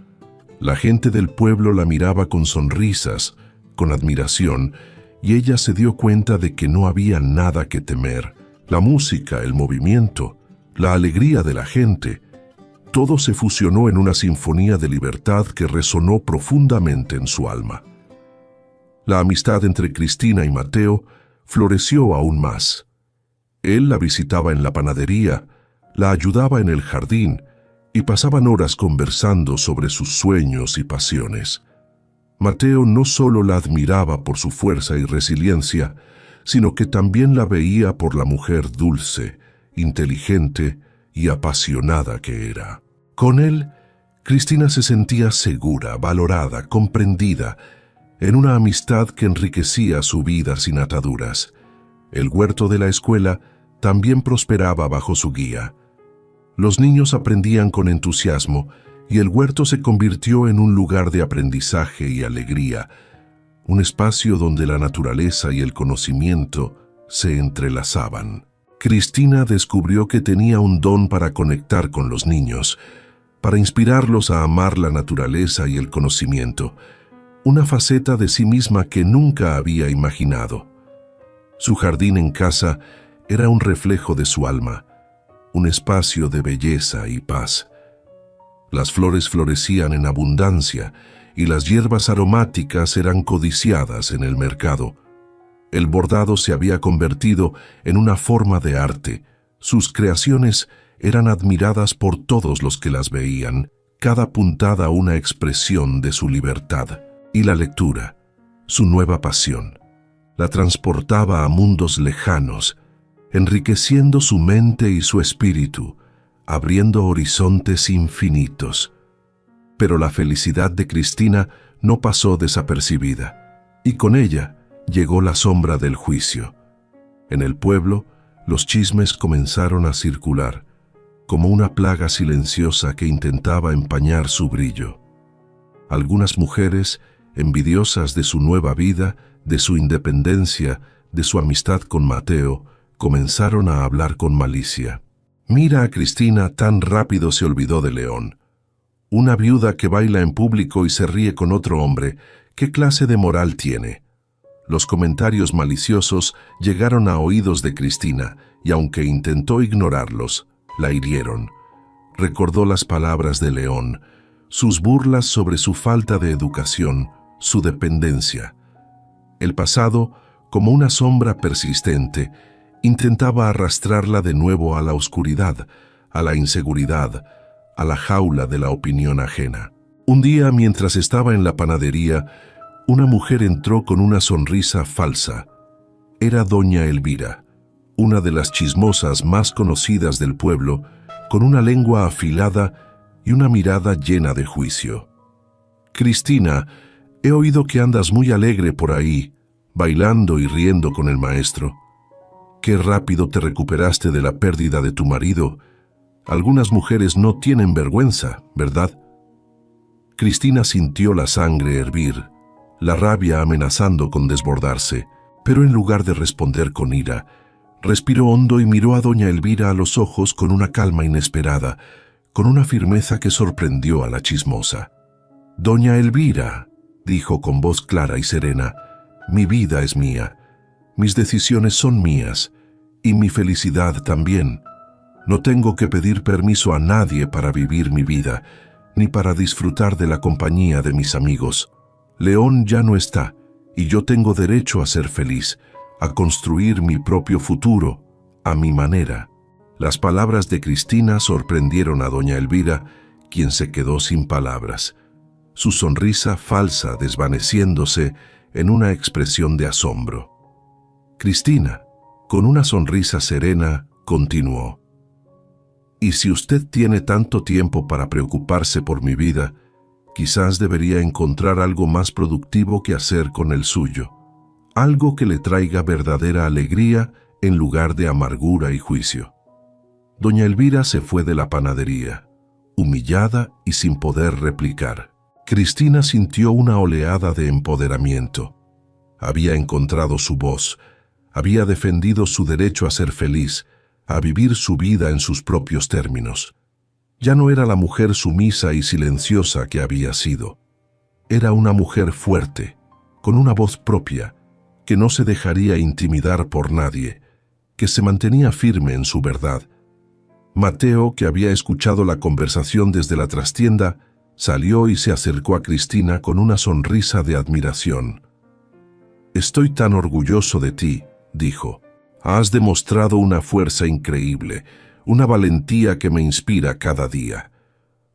La gente del pueblo la miraba con sonrisas, con admiración, y ella se dio cuenta de que no había nada que temer, La música, el movimiento, la alegría de la gente, todo se fusionó en una sinfonía de libertad que resonó profundamente en su alma. La amistad entre Cristina y Mateo floreció aún más. Él la visitaba en la panadería, la ayudaba en el jardín y pasaban horas conversando sobre sus sueños y pasiones. Mateo no solo la admiraba por su fuerza y resiliencia, sino que también la veía por la mujer dulce, inteligente y apasionada que era. Con él, Cristina se sentía segura, valorada, comprendida, en una amistad que enriquecía su vida sin ataduras. El huerto de la escuela también prosperaba bajo su guía. Los niños aprendían con entusiasmo y el huerto se convirtió en un lugar de aprendizaje y alegría, un espacio donde la naturaleza y el conocimiento se entrelazaban. Cristina descubrió que tenía un don para conectar con los niños, para inspirarlos a amar la naturaleza y el conocimiento, una faceta de sí misma que nunca había imaginado. Su jardín en casa era un reflejo de su alma, un espacio de belleza y paz. Las flores florecían en abundancia y las hierbas aromáticas eran codiciadas en el mercado. El bordado se había convertido en una forma de arte. Sus creaciones eran admiradas por todos los que las veían, cada puntada una expresión de su libertad. Y la lectura, su nueva pasión, la transportaba a mundos lejanos, enriqueciendo su mente y su espíritu, abriendo horizontes infinitos. Pero la felicidad de Cristina no pasó desapercibida, y con ella llegó la sombra del juicio. En el pueblo, los chismes comenzaron a circular, como una plaga silenciosa que intentaba empañar su brillo. Algunas mujeres, envidiosas de su nueva vida, de su independencia, de su amistad con Mateo, comenzaron a hablar con malicia. Mira a Cristina, tan rápido se olvidó de León. Una viuda que baila en público y se ríe con otro hombre, ¿qué clase de moral tiene? Los comentarios maliciosos llegaron a oídos de Cristina, y aunque intentó ignorarlos, la hirieron. Recordó las palabras de León, sus burlas sobre su falta de educación, su dependencia. El pasado, como una sombra persistente, intentaba arrastrarla de nuevo a la oscuridad, a la inseguridad, a la jaula de la opinión ajena. Un día, mientras estaba en la panadería, una mujer entró con una sonrisa falsa. Era doña Elvira, una de las chismosas más conocidas del pueblo, con una lengua afilada y una mirada llena de juicio. Cristina, he oído que andas muy alegre por ahí, bailando y riendo con el maestro. Qué rápido te recuperaste de la pérdida de tu marido. Algunas mujeres no tienen vergüenza, ¿verdad? Cristina sintió la sangre hervir, la rabia amenazando con desbordarse, pero en lugar de responder con ira, respiró hondo y miró a doña Elvira a los ojos con una calma inesperada, con una firmeza que sorprendió a la chismosa. «Doña Elvira», dijo con voz clara y serena, «mi vida es mía, mis decisiones son mías, y mi felicidad también. No tengo que pedir permiso a nadie para vivir mi vida, ni para disfrutar de la compañía de mis amigos. León ya no está, y yo tengo derecho a ser feliz, a construir mi propio futuro, a mi manera». Las palabras de Cristina sorprendieron a doña Elvira, quien se quedó sin palabras, su sonrisa falsa desvaneciéndose en una expresión de asombro. Cristina, con una sonrisa serena, continuó: «Y si usted tiene tanto tiempo para preocuparse por mi vida, quizás debería encontrar algo más productivo que hacer con el suyo, algo que le traiga verdadera alegría en lugar de amargura y juicio». Doña Elvira se fue de la panadería, humillada y sin poder replicar. Cristina sintió una oleada de empoderamiento. Había encontrado su voz, había defendido su derecho a ser feliz, a vivir su vida en sus propios términos. Ya no era la mujer sumisa y silenciosa que había sido. Era una mujer fuerte, con una voz propia, que no se dejaría intimidar por nadie, que se mantenía firme en su verdad. Mateo, que había escuchado la conversación desde la trastienda, salió y se acercó a Cristina con una sonrisa de admiración. «Estoy tan orgulloso de ti», dijo. «Has demostrado una fuerza increíble, una valentía que me inspira cada día.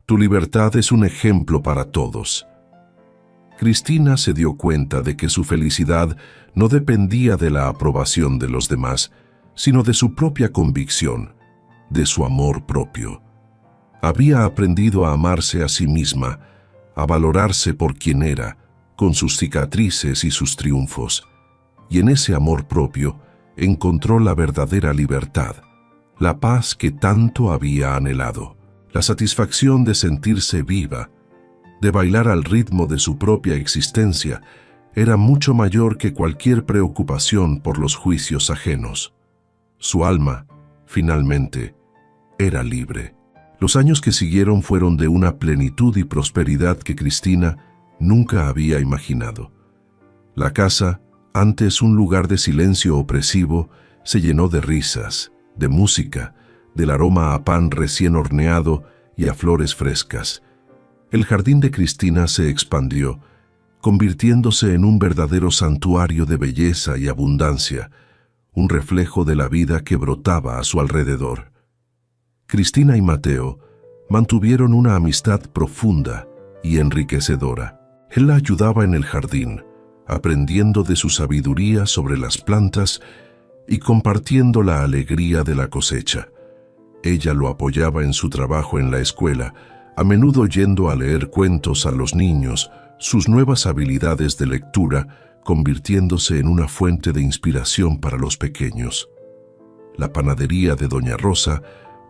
Tu libertad es un ejemplo para todos». Cristina se dio cuenta de que su felicidad no dependía de la aprobación de los demás, sino de su propia convicción, de su amor propio. Había aprendido a amarse a sí misma, a valorarse por quien era, con sus cicatrices y sus triunfos, y en ese amor propio encontró la verdadera libertad, la paz que tanto había anhelado, la satisfacción de sentirse viva, de bailar al ritmo de su propia existencia. Era mucho mayor que cualquier preocupación por los juicios ajenos. Su alma, finalmente, era libre. Los años que siguieron fueron de una plenitud y prosperidad que Cristina nunca había imaginado. La casa, antes un lugar de silencio opresivo, se llenó de risas, de música, del aroma a pan recién horneado y a flores frescas. El jardín de Cristina se expandió, convirtiéndose en un verdadero santuario de belleza y abundancia, un reflejo de la vida que brotaba a su alrededor. Cristina y Mateo mantuvieron una amistad profunda y enriquecedora. Él la ayudaba en el jardín, aprendiendo de su sabiduría sobre las plantas y compartiendo la alegría de la cosecha. Ella lo apoyaba en su trabajo en la escuela, a menudo yendo a leer cuentos a los niños, sus nuevas habilidades de lectura convirtiéndose en una fuente de inspiración para los pequeños. La panadería de Doña Rosa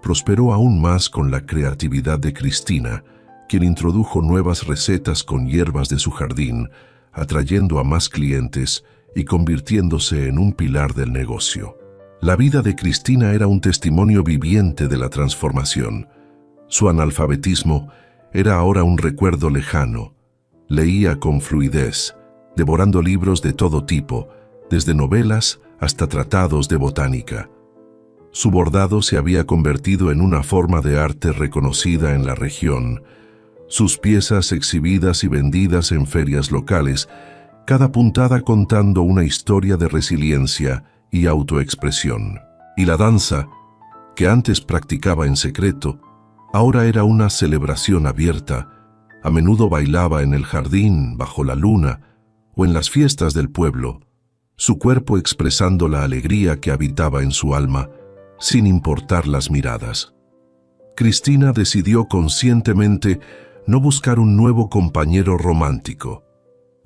prosperó aún más con la creatividad de Cristina, quien introdujo nuevas recetas con hierbas de su jardín, atrayendo a más clientes y convirtiéndose en un pilar del negocio. La vida de Cristina era un testimonio viviente de la transformación. Su analfabetismo era ahora un recuerdo lejano. Leía con fluidez, devorando libros de todo tipo, desde novelas hasta tratados de botánica. Su bordado se había convertido en una forma de arte reconocida en la región. Sus piezas exhibidas y vendidas en ferias locales, cada puntada contando una historia de resiliencia y autoexpresión. Y la danza, que antes practicaba en secreto, ahora era una celebración abierta. A menudo bailaba en el jardín, bajo la luna, o en las fiestas del pueblo, su cuerpo expresando la alegría que habitaba en su alma, sin importar las miradas. Cristina decidió conscientemente no buscar un nuevo compañero romántico.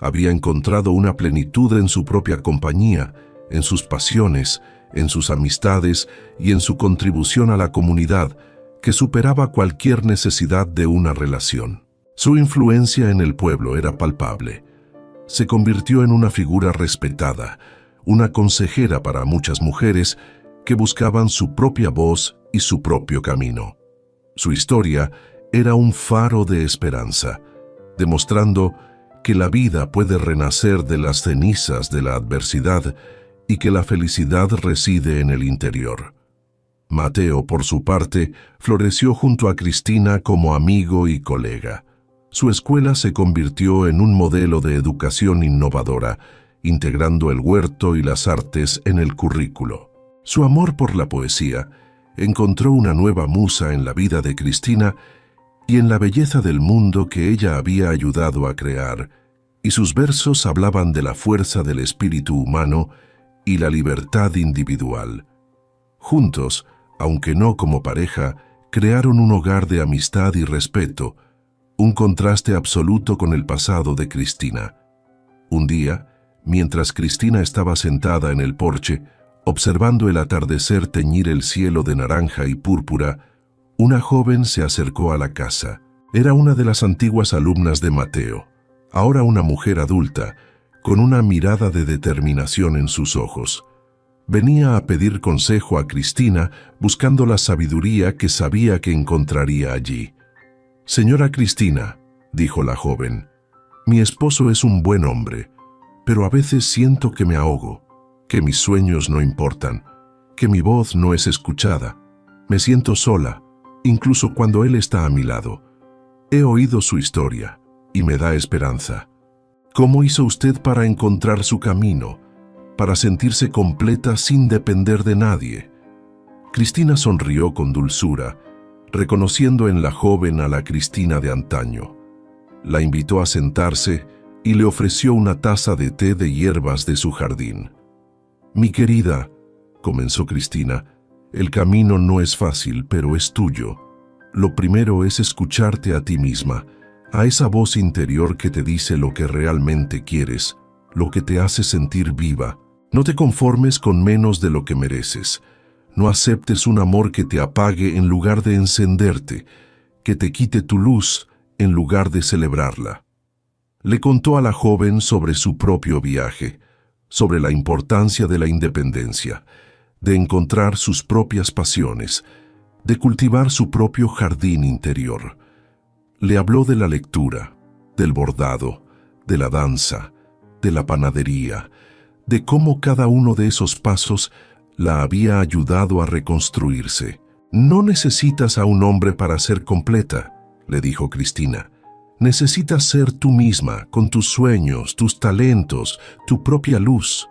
Había encontrado una plenitud en su propia compañía, en sus pasiones, en sus amistades y en su contribución a la comunidad, que superaba cualquier necesidad de una relación. Su influencia en el pueblo era palpable. Se convirtió en una figura respetada, una consejera para muchas mujeres que buscaban su propia voz y su propio camino. Su historia era un faro de esperanza, demostrando que la vida puede renacer de las cenizas de la adversidad y que la felicidad reside en el interior. Mateo, por su parte, floreció junto a Cristina como amigo y colega. Su escuela se convirtió en un modelo de educación innovadora, integrando el huerto y las artes en el currículo. Su amor por la poesía encontró una nueva musa en la vida de Cristina y en la belleza del mundo que ella había ayudado a crear, y sus versos hablaban de la fuerza del espíritu humano y la libertad individual. Juntos, aunque no como pareja, crearon un hogar de amistad y respeto, un contraste absoluto con el pasado de Cristina. Un día, mientras Cristina estaba sentada en el porche, observando el atardecer teñir el cielo de naranja y púrpura, una joven se acercó a la casa. Era una de las antiguas alumnas de Mateo, ahora una mujer adulta, con una mirada de determinación en sus ojos. Venía a pedir consejo a Cristina, buscando la sabiduría que sabía que encontraría allí. «Señora Cristina», dijo la joven, «mi esposo es un buen hombre, pero a veces siento que me ahogo, que mis sueños no importan, que mi voz no es escuchada. Me siento sola, incluso cuando Él está a mi lado. He oído su historia y me da esperanza. ¿Cómo hizo usted para encontrar su camino, para sentirse completa sin depender de nadie? Cristina sonrió con dulzura, reconociendo en la joven a la Cristina de antaño. La invitó a sentarse y le ofreció una taza de té de hierbas de su jardín. «Mi querida», comenzó Cristina, «el camino no es fácil, pero es tuyo. Lo primero es escucharte a ti misma, a esa voz interior que te dice lo que realmente quieres, lo que te hace sentir viva. No te conformes con menos de lo que mereces. No aceptes un amor que te apague en lugar de encenderte, que te quite tu luz en lugar de celebrarla». Le contó a la joven sobre su propio viaje, sobre la importancia de la independencia, de encontrar sus propias pasiones, de cultivar su propio jardín interior. Le habló de la lectura, del bordado, de la danza, de la panadería, de cómo cada uno de esos pasos la había ayudado a reconstruirse. «No necesitas a un hombre para ser completa», le dijo Cristina. «Necesitas ser tú misma, con tus sueños, tus talentos, tu propia luz.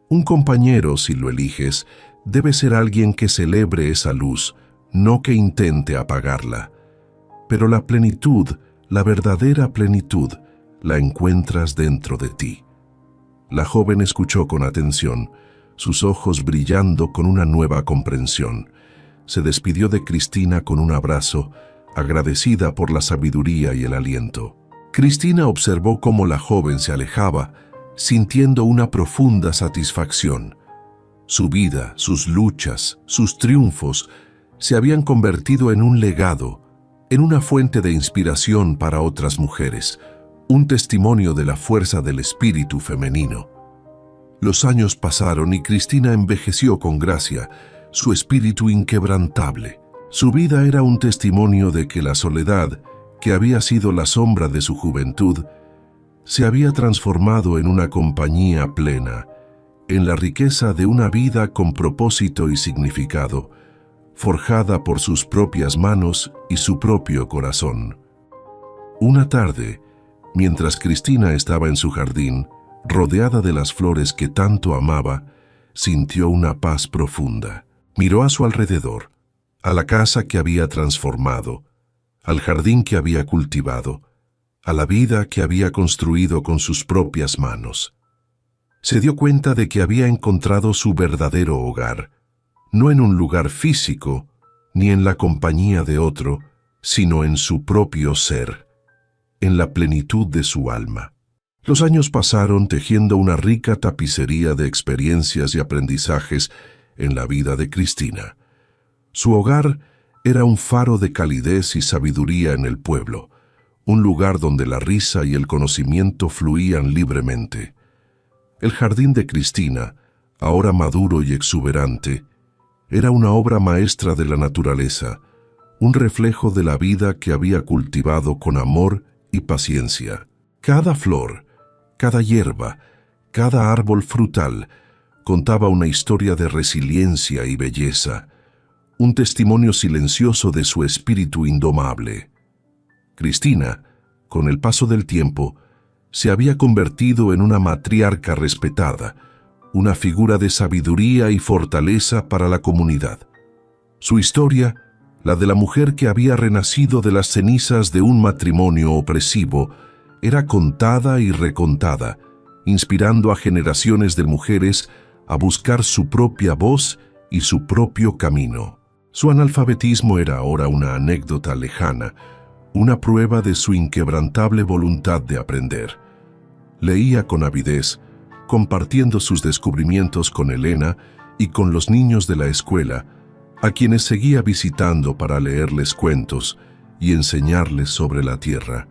Un compañero, si lo eliges, debe ser alguien que celebre esa luz, no que intente apagarla. Pero la plenitud, la verdadera plenitud, la encuentras dentro de ti». La joven escuchó con atención, sus ojos brillando con una nueva comprensión. Se despidió de Cristina con un abrazo, agradecida por la sabiduría y el aliento. Cristina observó cómo la joven se alejaba, sintiendo una profunda satisfacción. Su vida, sus luchas, sus triunfos, se habían convertido en un legado, en una fuente de inspiración para otras mujeres, un testimonio de la fuerza del espíritu femenino. Los años pasaron y Cristina envejeció con gracia, su espíritu inquebrantable. Su vida era un testimonio de que la soledad, que había sido la sombra de su juventud, se había transformado en una compañía plena, en la riqueza de una vida con propósito y significado, forjada por sus propias manos y su propio corazón. Una tarde, mientras Cristina estaba en su jardín, rodeada de las flores que tanto amaba, sintió una paz profunda. Miró a su alrededor, a la casa que había transformado, al jardín que había cultivado, a la vida que había construido con sus propias manos. Se dio cuenta de que había encontrado su verdadero hogar, no en un lugar físico, ni en la compañía de otro, sino en su propio ser, en la plenitud de su alma. Los años pasaron tejiendo una rica tapicería de experiencias y aprendizajes en la vida de Cristina. Su hogar era un faro de calidez y sabiduría en el pueblo, un lugar donde la risa y el conocimiento fluían libremente. El jardín de Cristina, ahora maduro y exuberante, era una obra maestra de la naturaleza, un reflejo de la vida que había cultivado con amor y paciencia. Cada flor, cada hierba, cada árbol frutal contaba una historia de resiliencia y belleza, un testimonio silencioso de su espíritu indomable. Cristina, con el paso del tiempo, se había convertido en una matriarca respetada, una figura de sabiduría y fortaleza para la comunidad. Su historia, la de la mujer que había renacido de las cenizas de un matrimonio opresivo, era contada y recontada, inspirando a generaciones de mujeres a buscar su propia voz y su propio camino. Su analfabetismo era ahora una anécdota lejana, una prueba de su inquebrantable voluntad de aprender. Leía con avidez, compartiendo sus descubrimientos con Elena y con los niños de la escuela, a quienes seguía visitando para leerles cuentos y enseñarles sobre la tierra.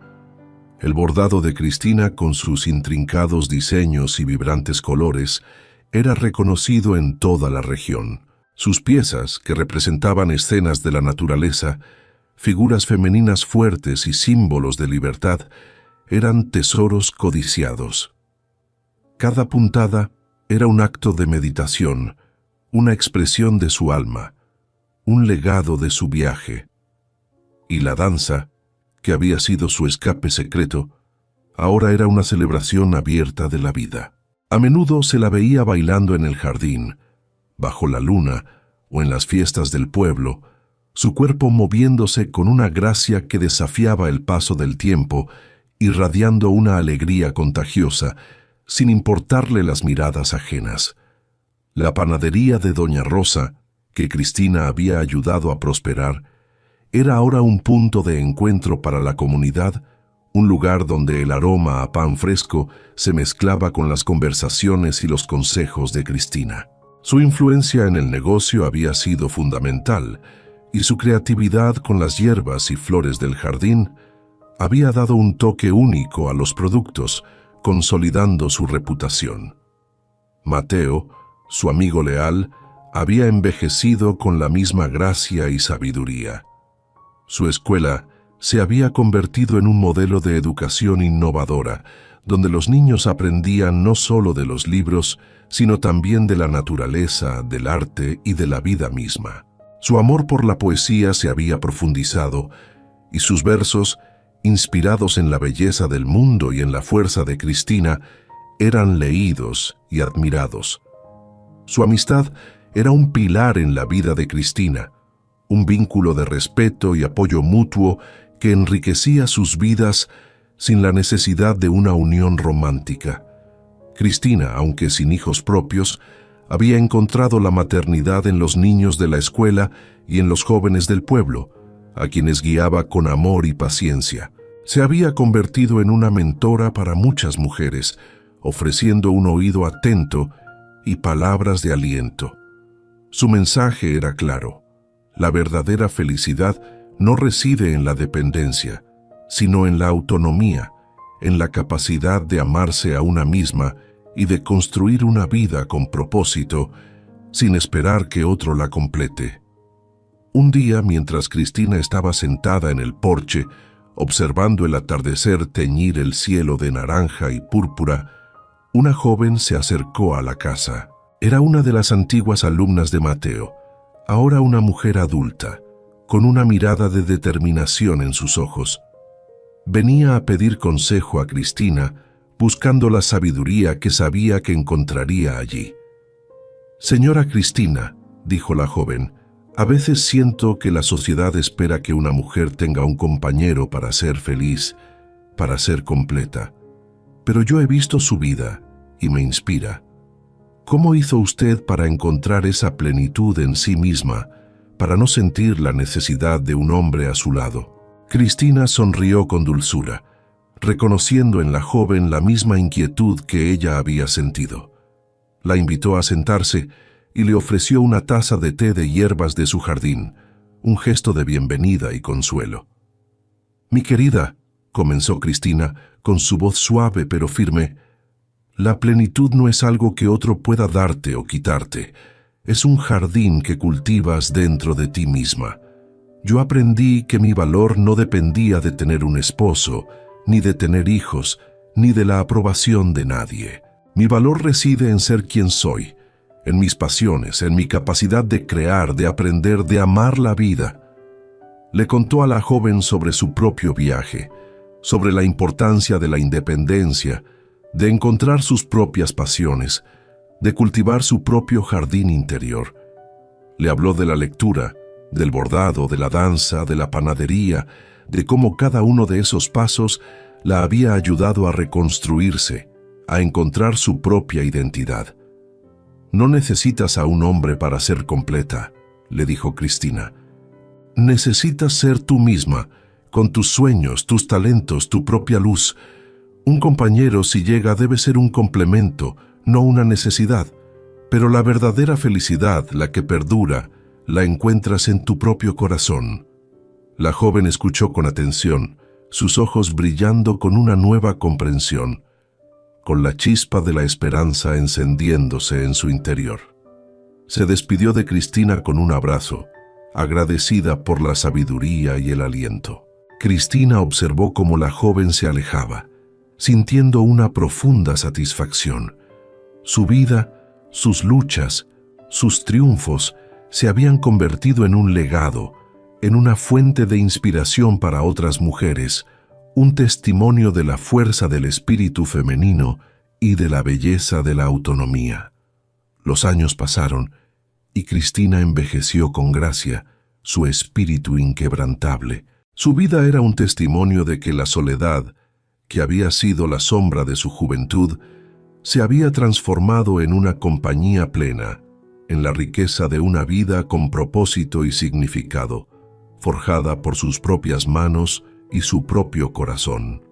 El bordado de Cristina, con sus intrincados diseños y vibrantes colores, era reconocido en toda la región. Sus piezas, que representaban escenas de la naturaleza, figuras femeninas fuertes y símbolos de libertad, eran tesoros codiciados. Cada puntada era un acto de meditación, una expresión de su alma, un legado de su viaje. Y la danza, que había sido su escape secreto, ahora era una celebración abierta de la vida. A menudo se la veía bailando en el jardín, bajo la luna o en las fiestas del pueblo, su cuerpo moviéndose con una gracia que desafiaba el paso del tiempo, irradiando una alegría contagiosa, sin importarle las miradas ajenas. La panadería de Doña Rosa, que Cristina había ayudado a prosperar, era ahora un punto de encuentro para la comunidad, un lugar donde el aroma a pan fresco se mezclaba con las conversaciones y los consejos de Cristina. Su influencia en el negocio había sido fundamental, y su creatividad con las hierbas y flores del jardín había dado un toque único a los productos, consolidando su reputación. Mateo, su amigo leal, había envejecido con la misma gracia y sabiduría. Su escuela se había convertido en un modelo de educación innovadora, donde los niños aprendían no solo de los libros, sino también de la naturaleza, del arte y de la vida misma. Su amor por la poesía se había profundizado, y sus versos, inspirados en la belleza del mundo y en la fuerza de Cristina, eran leídos y admirados. Su amistad era un pilar en la vida de Cristina, un vínculo de respeto y apoyo mutuo que enriquecía sus vidas sin la necesidad de una unión romántica. Cristina, aunque sin hijos propios, había encontrado la maternidad en los niños de la escuela y en los jóvenes del pueblo, a quienes guiaba con amor y paciencia. Se había convertido en una mentora para muchas mujeres, ofreciendo un oído atento y palabras de aliento. Su mensaje era claro: la verdadera felicidad no reside en la dependencia, sino en la autonomía, en la capacidad de amarse a una misma y de construir una vida con propósito, sin esperar que otro la complete. Un día, mientras Cristina estaba sentada en el porche, observando el atardecer teñir el cielo de naranja y púrpura, una joven se acercó a la casa. Era una de las antiguas alumnas de Mateo, ahora una mujer adulta, con una mirada de determinación en sus ojos. Venía a pedir consejo a Cristina, buscando la sabiduría que sabía que encontraría allí. «Señora Cristina», dijo la joven, «a veces siento que la sociedad espera que una mujer tenga un compañero para ser feliz, para ser completa. Pero yo he visto su vida y me inspira. ¿Cómo hizo usted para encontrar esa plenitud en sí misma, para no sentir la necesidad de un hombre a su lado?» Cristina sonrió con dulzura, reconociendo en la joven la misma inquietud que ella había sentido. La invitó a sentarse y le ofreció una taza de té de hierbas de su jardín, un gesto de bienvenida y consuelo. «Mi querida», comenzó Cristina, con su voz suave pero firme, «la plenitud no es algo que otro pueda darte o quitarte. Es un jardín que cultivas dentro de ti misma. Yo aprendí que mi valor no dependía de tener un esposo, ni de tener hijos, ni de la aprobación de nadie. Mi valor reside en ser quien soy, en mis pasiones, en mi capacidad de crear, de aprender, de amar la vida». Le contó a la joven sobre su propio viaje, sobre la importancia de la independencia, de encontrar sus propias pasiones, de cultivar su propio jardín interior. Le habló de la lectura, del bordado, de la danza, de la panadería, de cómo cada uno de esos pasos la había ayudado a reconstruirse, a encontrar su propia identidad. «No necesitas a un hombre para ser completa», le dijo Cristina. «Necesitas ser tú misma, con tus sueños, tus talentos, tu propia luz. Un compañero, si llega, debe ser un complemento, no una necesidad. Pero la verdadera felicidad, la que perdura, la encuentras en tu propio corazón». La joven escuchó con atención, sus ojos brillando con una nueva comprensión, con la chispa de la esperanza encendiéndose en su interior. Se despidió de Cristina con un abrazo, agradecida por la sabiduría y el aliento. Cristina observó cómo la joven se alejaba, sintiendo una profunda satisfacción. Su vida, sus luchas, Sus triunfos se habían convertido en un legado, en una fuente de inspiración para otras mujeres, un testimonio de la fuerza del espíritu femenino y de la belleza de la autonomía. Los años pasaron y Cristina envejeció con gracia, su espíritu inquebrantable. Su vida era un testimonio de que la soledad, que había sido la sombra de su juventud, se había transformado en una compañía plena, en la riqueza de una vida con propósito y significado, forjada por sus propias manos y su propio corazón.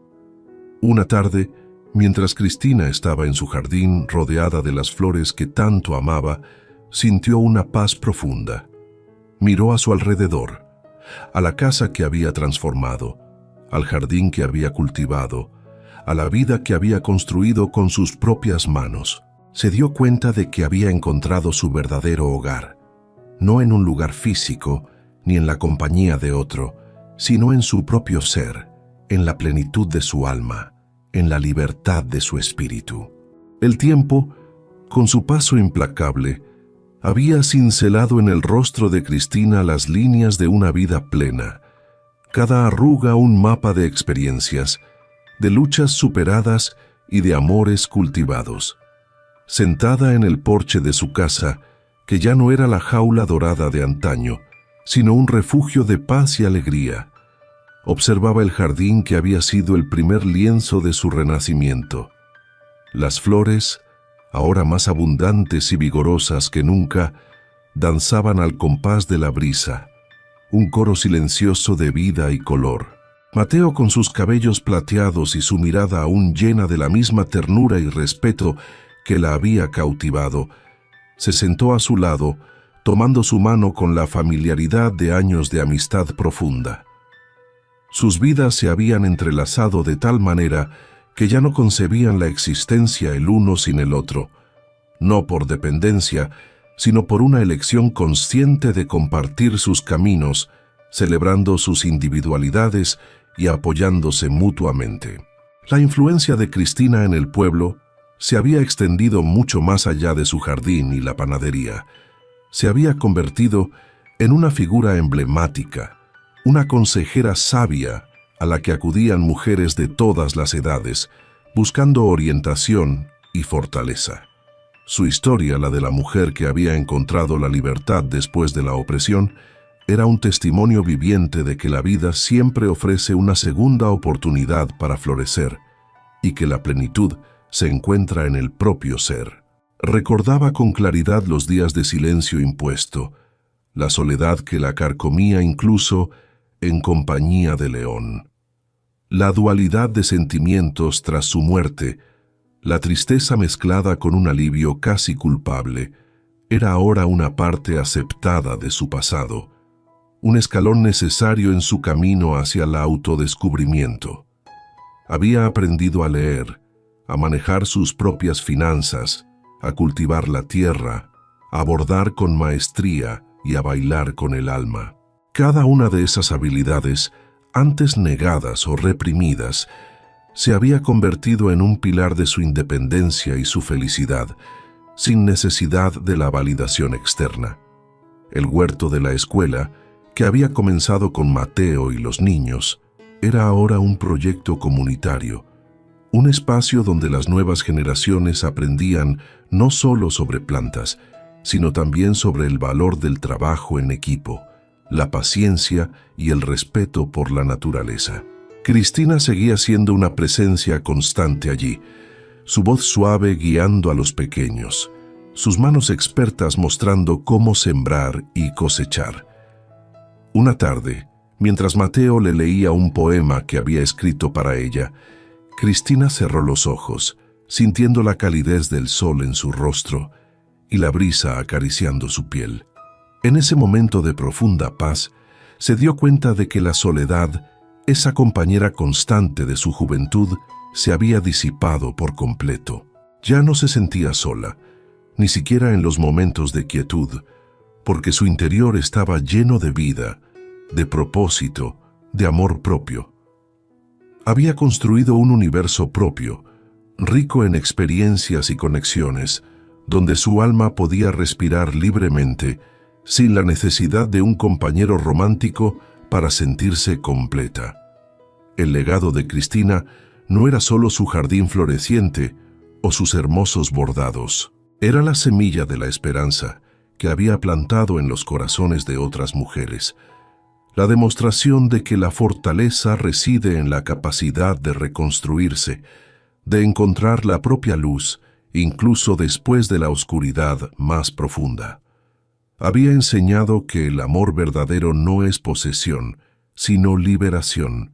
Una tarde, mientras Cristina estaba en su jardín rodeada de las flores que tanto amaba, sintió una paz profunda. Miró a su alrededor, a la casa que había transformado, al jardín que había cultivado, a la vida que había construido con sus propias manos. Se dio cuenta de que había encontrado su verdadero hogar, no en un lugar físico ni en la compañía de otro, sino en su propio ser, en la plenitud de su alma, en la libertad de su espíritu. El tiempo, con su paso implacable, había cincelado en el rostro de Cristina las líneas de una vida plena, cada arruga un mapa de experiencias, de luchas superadas y de amores cultivados. Sentada en el porche de su casa, que ya no era la jaula dorada de antaño, sino un refugio de paz y alegría, observaba el jardín que había sido el primer lienzo de su renacimiento. Las flores, ahora más abundantes y vigorosas que nunca, danzaban al compás de la brisa, un coro silencioso de vida y color. Mateo, con sus cabellos plateados y su mirada aún llena de la misma ternura y respeto que la había cautivado, se sentó a su lado, tomando su mano con la familiaridad de años de amistad profunda. Sus vidas se habían entrelazado de tal manera que ya no concebían la existencia el uno sin el otro, no por dependencia, sino por una elección consciente de compartir sus caminos, celebrando sus individualidades y apoyándose mutuamente. La influencia de Cristina en el pueblo se había extendido mucho más allá de su jardín y la panadería. Se había convertido en una figura emblemática, una consejera sabia a la que acudían mujeres de todas las edades, buscando orientación y fortaleza. Su historia, la de la mujer que había encontrado la libertad después de la opresión, era un testimonio viviente de que la vida siempre ofrece una segunda oportunidad para florecer y que la plenitud se encuentra en el propio ser. Recordaba con claridad los días de silencio impuesto, la soledad que la carcomía incluso en compañía de León. La dualidad de sentimientos tras su muerte, la tristeza mezclada con un alivio casi culpable, era ahora una parte aceptada de su pasado, un escalón necesario en su camino hacia el autodescubrimiento. Había aprendido a leer, a manejar sus propias finanzas, a cultivar la tierra, a bordar con maestría y a bailar con el alma. Cada una de esas habilidades, antes negadas o reprimidas, se había convertido en un pilar de su independencia y su felicidad, sin necesidad de la validación externa. El huerto de la escuela, que había comenzado con Mateo y los niños, era ahora un proyecto comunitario, un espacio donde las nuevas generaciones aprendían no solo sobre plantas, sino también sobre el valor del trabajo en equipo, la paciencia y el respeto por la naturaleza. Cristina seguía siendo una presencia constante allí, su voz suave guiando a los pequeños, sus manos expertas mostrando cómo sembrar y cosechar. Una tarde, mientras Mateo le leía un poema que había escrito para ella, Cristina cerró los ojos, sintiendo la calidez del sol en su rostro y la brisa acariciando su piel. En ese momento de profunda paz, se dio cuenta de que la soledad, esa compañera constante de su juventud, se había disipado por completo. Ya no se sentía sola, ni siquiera en los momentos de quietud, porque su interior estaba lleno de vida, de propósito, de amor propio. Había construido un universo propio, rico en experiencias y conexiones, donde su alma podía respirar libremente, sin la necesidad de un compañero romántico para sentirse completa. El legado de Cristina no era solo su jardín floreciente o sus hermosos bordados. Era la semilla de la esperanza que había plantado en los corazones de otras mujeres, la demostración de que la fortaleza reside en la capacidad de reconstruirse, de encontrar la propia luz, incluso después de la oscuridad más profunda. Había enseñado que el amor verdadero no es posesión, sino liberación,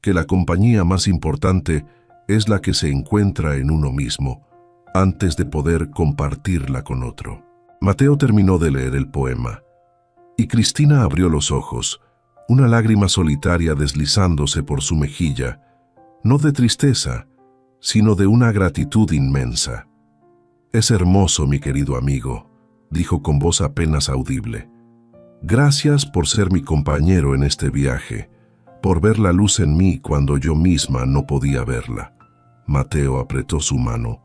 que la compañía más importante es la que se encuentra en uno mismo, antes de poder compartirla con otro. Mateo terminó de leer el poema, y Cristina abrió los ojos, una lágrima solitaria deslizándose por su mejilla, no de tristeza, sino de una gratitud inmensa. «Es hermoso, mi querido amigo», dijo con voz apenas audible. «Gracias por ser mi compañero en este viaje, por ver la luz en mí cuando yo misma no podía verla». Mateo apretó su mano.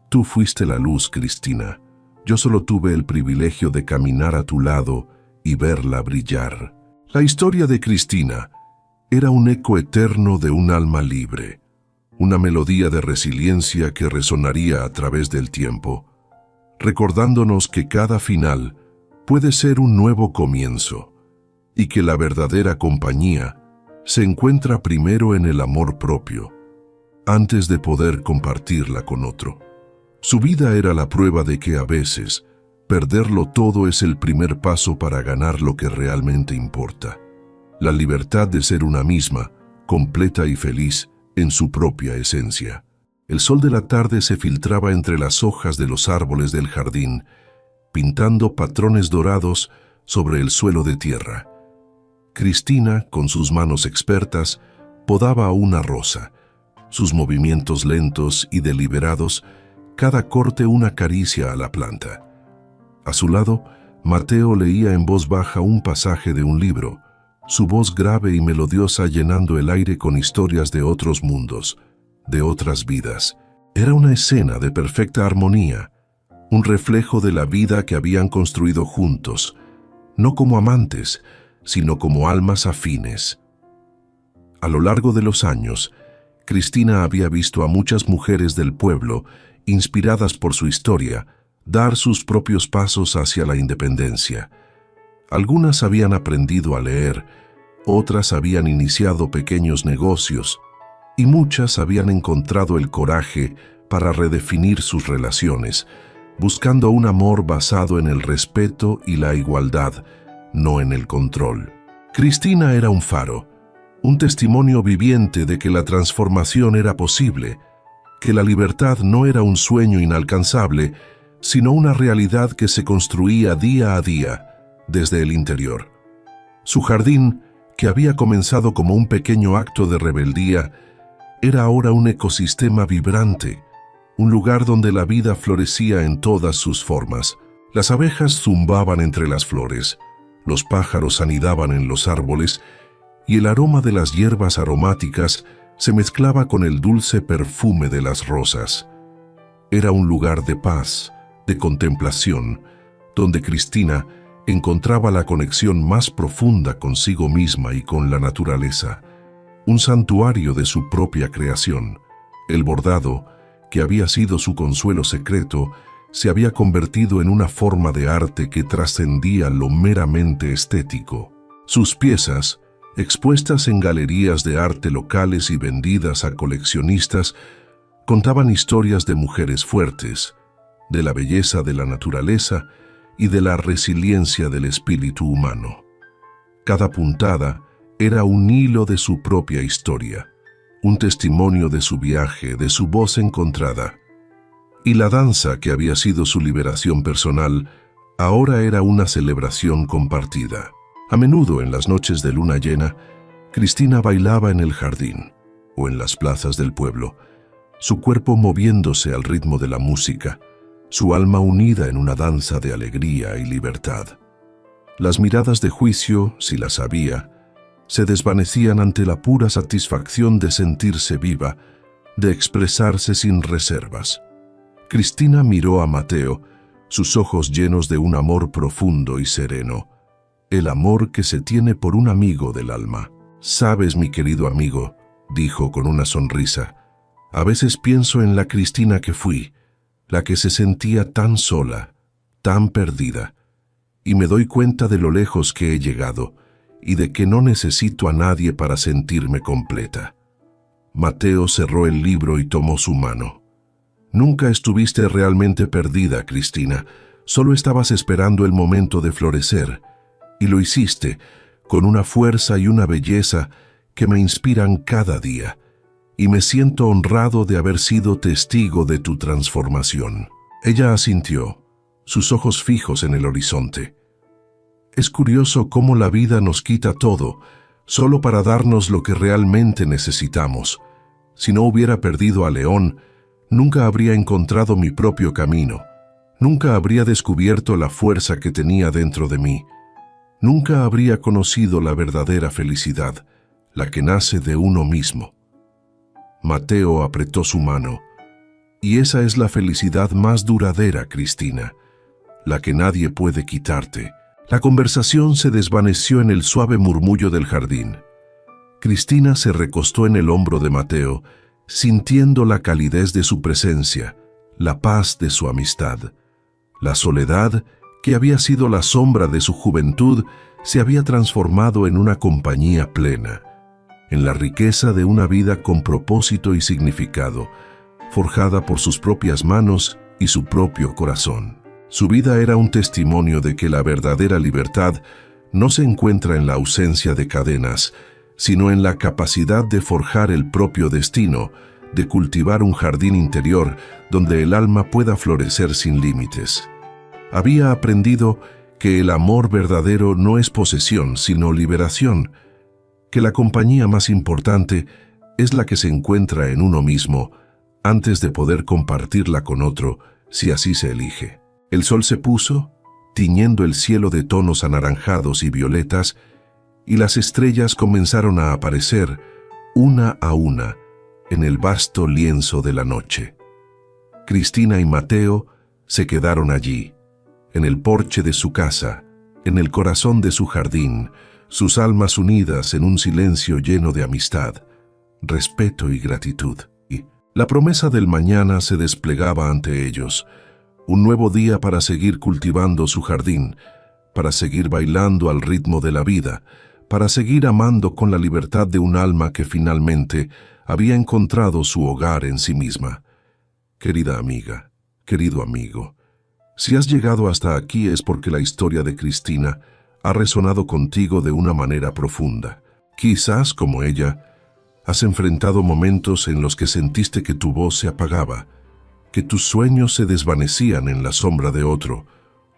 «Tú fuiste la luz, Cristina. Yo solo tuve el privilegio de caminar a tu lado y verla brillar». La historia de Cristina era un eco eterno de un alma libre, una melodía de resiliencia que resonaría a través del tiempo, recordándonos que cada final puede ser un nuevo comienzo y que la verdadera compañía se encuentra primero en el amor propio, antes de poder compartirla con otro. Su vida era la prueba de que a veces perderlo todo es el primer paso para ganar lo que realmente importa, la libertad de ser una misma, completa y feliz en su propia esencia. El sol de la tarde se filtraba entre las hojas de los árboles del jardín, pintando patrones dorados sobre el suelo de tierra. Cristina, con sus manos expertas, podaba una rosa, sus movimientos lentos y deliberados, cada corte una caricia a la planta. A su lado, Mateo leía en voz baja un pasaje de un libro, su voz grave y melodiosa llenando el aire con historias de otros mundos, de otras vidas. Era una escena de perfecta armonía, un reflejo de la vida que habían construido juntos, no como amantes, sino como almas afines. A lo largo de los años, Cristina había visto a muchas mujeres del pueblo, inspiradas por su historia, dar sus propios pasos hacia la independencia. Algunas habían aprendido a leer, otras habían iniciado pequeños negocios, y muchas habían encontrado el coraje para redefinir sus relaciones, buscando un amor basado en el respeto y la igualdad, no en el control. Cristina era un faro, un testimonio viviente de que la transformación era posible, que la libertad no era un sueño inalcanzable, sino una realidad que se construía día a día, desde el interior. Su jardín, que había comenzado como un pequeño acto de rebeldía, era ahora un ecosistema vibrante, un lugar donde la vida florecía en todas sus formas. Las abejas zumbaban entre las flores, los pájaros anidaban en los árboles, y el aroma de las hierbas aromáticas se mezclaba con el dulce perfume de las rosas. Era un lugar de paz, de contemplación, donde Cristina encontraba la conexión más profunda consigo misma y con la naturaleza, un santuario de su propia creación. El bordado, que había sido su consuelo secreto, se había convertido en una forma de arte que trascendía lo meramente estético. Sus piezas, expuestas en galerías de arte locales y vendidas a coleccionistas, contaban historias de mujeres fuertes, de la belleza de la naturaleza y de la resiliencia del espíritu humano. Cada puntada era un hilo de su propia historia, un testimonio de su viaje, de su voz encontrada. Y la danza, que había sido su liberación personal, ahora era una celebración compartida. A menudo, en las noches de luna llena, Cristina bailaba en el jardín o en las plazas del pueblo, su cuerpo moviéndose al ritmo de la música, su alma unida en una danza de alegría y libertad. Las miradas de juicio, si las había, se desvanecían ante la pura satisfacción de sentirse viva, de expresarse sin reservas. Cristina miró a Mateo, sus ojos llenos de un amor profundo y sereno, el amor que se tiene por un amigo del alma. «Sabes, mi querido amigo», dijo con una sonrisa, «a veces pienso en la Cristina que fui, la que se sentía tan sola, tan perdida, y me doy cuenta de lo lejos que he llegado y de que no necesito a nadie para sentirme completa». Mateo cerró el libro y tomó su mano. «Nunca estuviste realmente perdida, Cristina, solo estabas esperando el momento de florecer, y lo hiciste con una fuerza y una belleza que me inspiran cada día, y me siento honrado de haber sido testigo de tu transformación». Ella asintió, sus ojos fijos en el horizonte. Es curioso cómo la vida nos quita todo, solo para darnos lo que realmente necesitamos. Si no hubiera perdido a León, nunca habría encontrado mi propio camino, nunca habría descubierto la fuerza que tenía dentro de mí, nunca habría conocido la verdadera felicidad, la que nace de uno mismo. Mateo apretó su mano. «Y esa es la felicidad más duradera, Cristina, la que nadie puede quitarte». La conversación se desvaneció en el suave murmullo del jardín. Cristina se recostó en el hombro de Mateo, sintiendo la calidez de su presencia, la paz de su amistad. La soledad, que había sido la sombra de su juventud, se había transformado en una compañía plena, en la riqueza de una vida con propósito y significado, forjada por sus propias manos y su propio corazón. Su vida era un testimonio de que la verdadera libertad no se encuentra en la ausencia de cadenas, sino en la capacidad de forjar el propio destino, de cultivar un jardín interior donde el alma pueda florecer sin límites. Había aprendido que el amor verdadero no es posesión, sino liberación, que la compañía más importante es la que se encuentra en uno mismo, antes de poder compartirla con otro, si así se elige. El sol se puso, tiñendo el cielo de tonos anaranjados y violetas, y las estrellas comenzaron a aparecer, una a una, en el vasto lienzo de la noche. Cristina y Mateo se quedaron allí, en el porche de su casa, en el corazón de su jardín, sus almas unidas en un silencio lleno de amistad, respeto y gratitud. Y la promesa del mañana se desplegaba ante ellos, un nuevo día para seguir cultivando su jardín, para seguir bailando al ritmo de la vida, para seguir amando con la libertad de un alma que finalmente había encontrado su hogar en sí misma. Querida amiga, querido amigo, si has llegado hasta aquí es porque la historia de Cristina ha resonado contigo de una manera profunda. Quizás, como ella, has enfrentado momentos en los que sentiste que tu voz se apagaba, que tus sueños se desvanecían en la sombra de otro,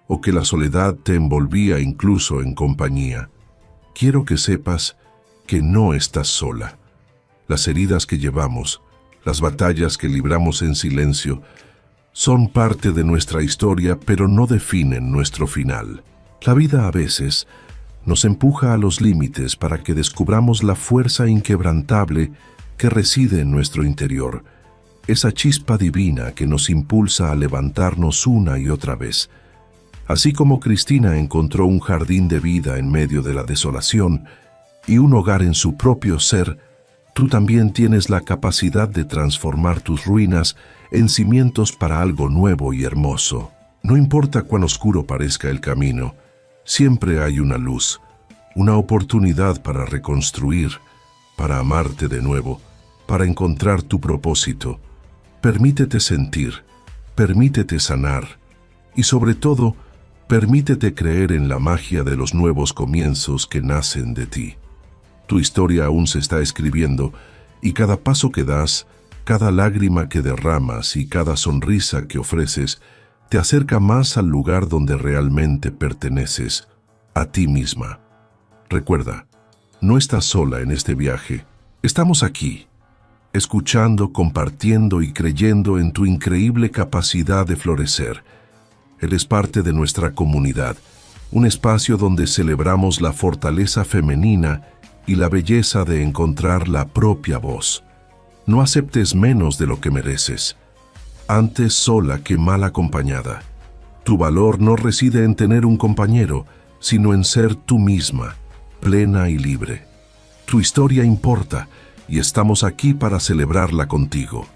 o que la soledad te envolvía incluso en compañía. Quiero que sepas que no estás sola. Las heridas que llevamos, las batallas que libramos en silencio, son parte de nuestra historia, pero no definen nuestro final. La vida a veces nos empuja a los límites para que descubramos la fuerza inquebrantable que reside en nuestro interior, esa chispa divina que nos impulsa a levantarnos una y otra vez. Así como Cristina encontró un jardín de vida en medio de la desolación y un hogar en su propio ser, tú también tienes la capacidad de transformar tus ruinas en cimientos para algo nuevo y hermoso. No importa cuán oscuro parezca el camino, siempre hay una luz, una oportunidad para reconstruir, para amarte de nuevo, para encontrar tu propósito. Permítete sentir, permítete sanar y sobre todo, permítete creer en la magia de los nuevos comienzos que nacen de ti. Tu historia aún se está escribiendo y cada paso que das, cada lágrima que derramas y cada sonrisa que ofreces te acerca más al lugar donde realmente perteneces, a ti misma. Recuerda, no estás sola en este viaje. Estamos aquí, escuchando, compartiendo y creyendo en tu increíble capacidad de florecer. Eres parte de nuestra comunidad, un espacio donde celebramos la fortaleza femenina y la belleza de encontrar la propia voz. No aceptes menos de lo que mereces. antes sola que mal acompañada. Tu valor no reside en tener un compañero, sino en ser tú misma, plena y libre. Tu historia importa, y estamos aquí para celebrarla contigo.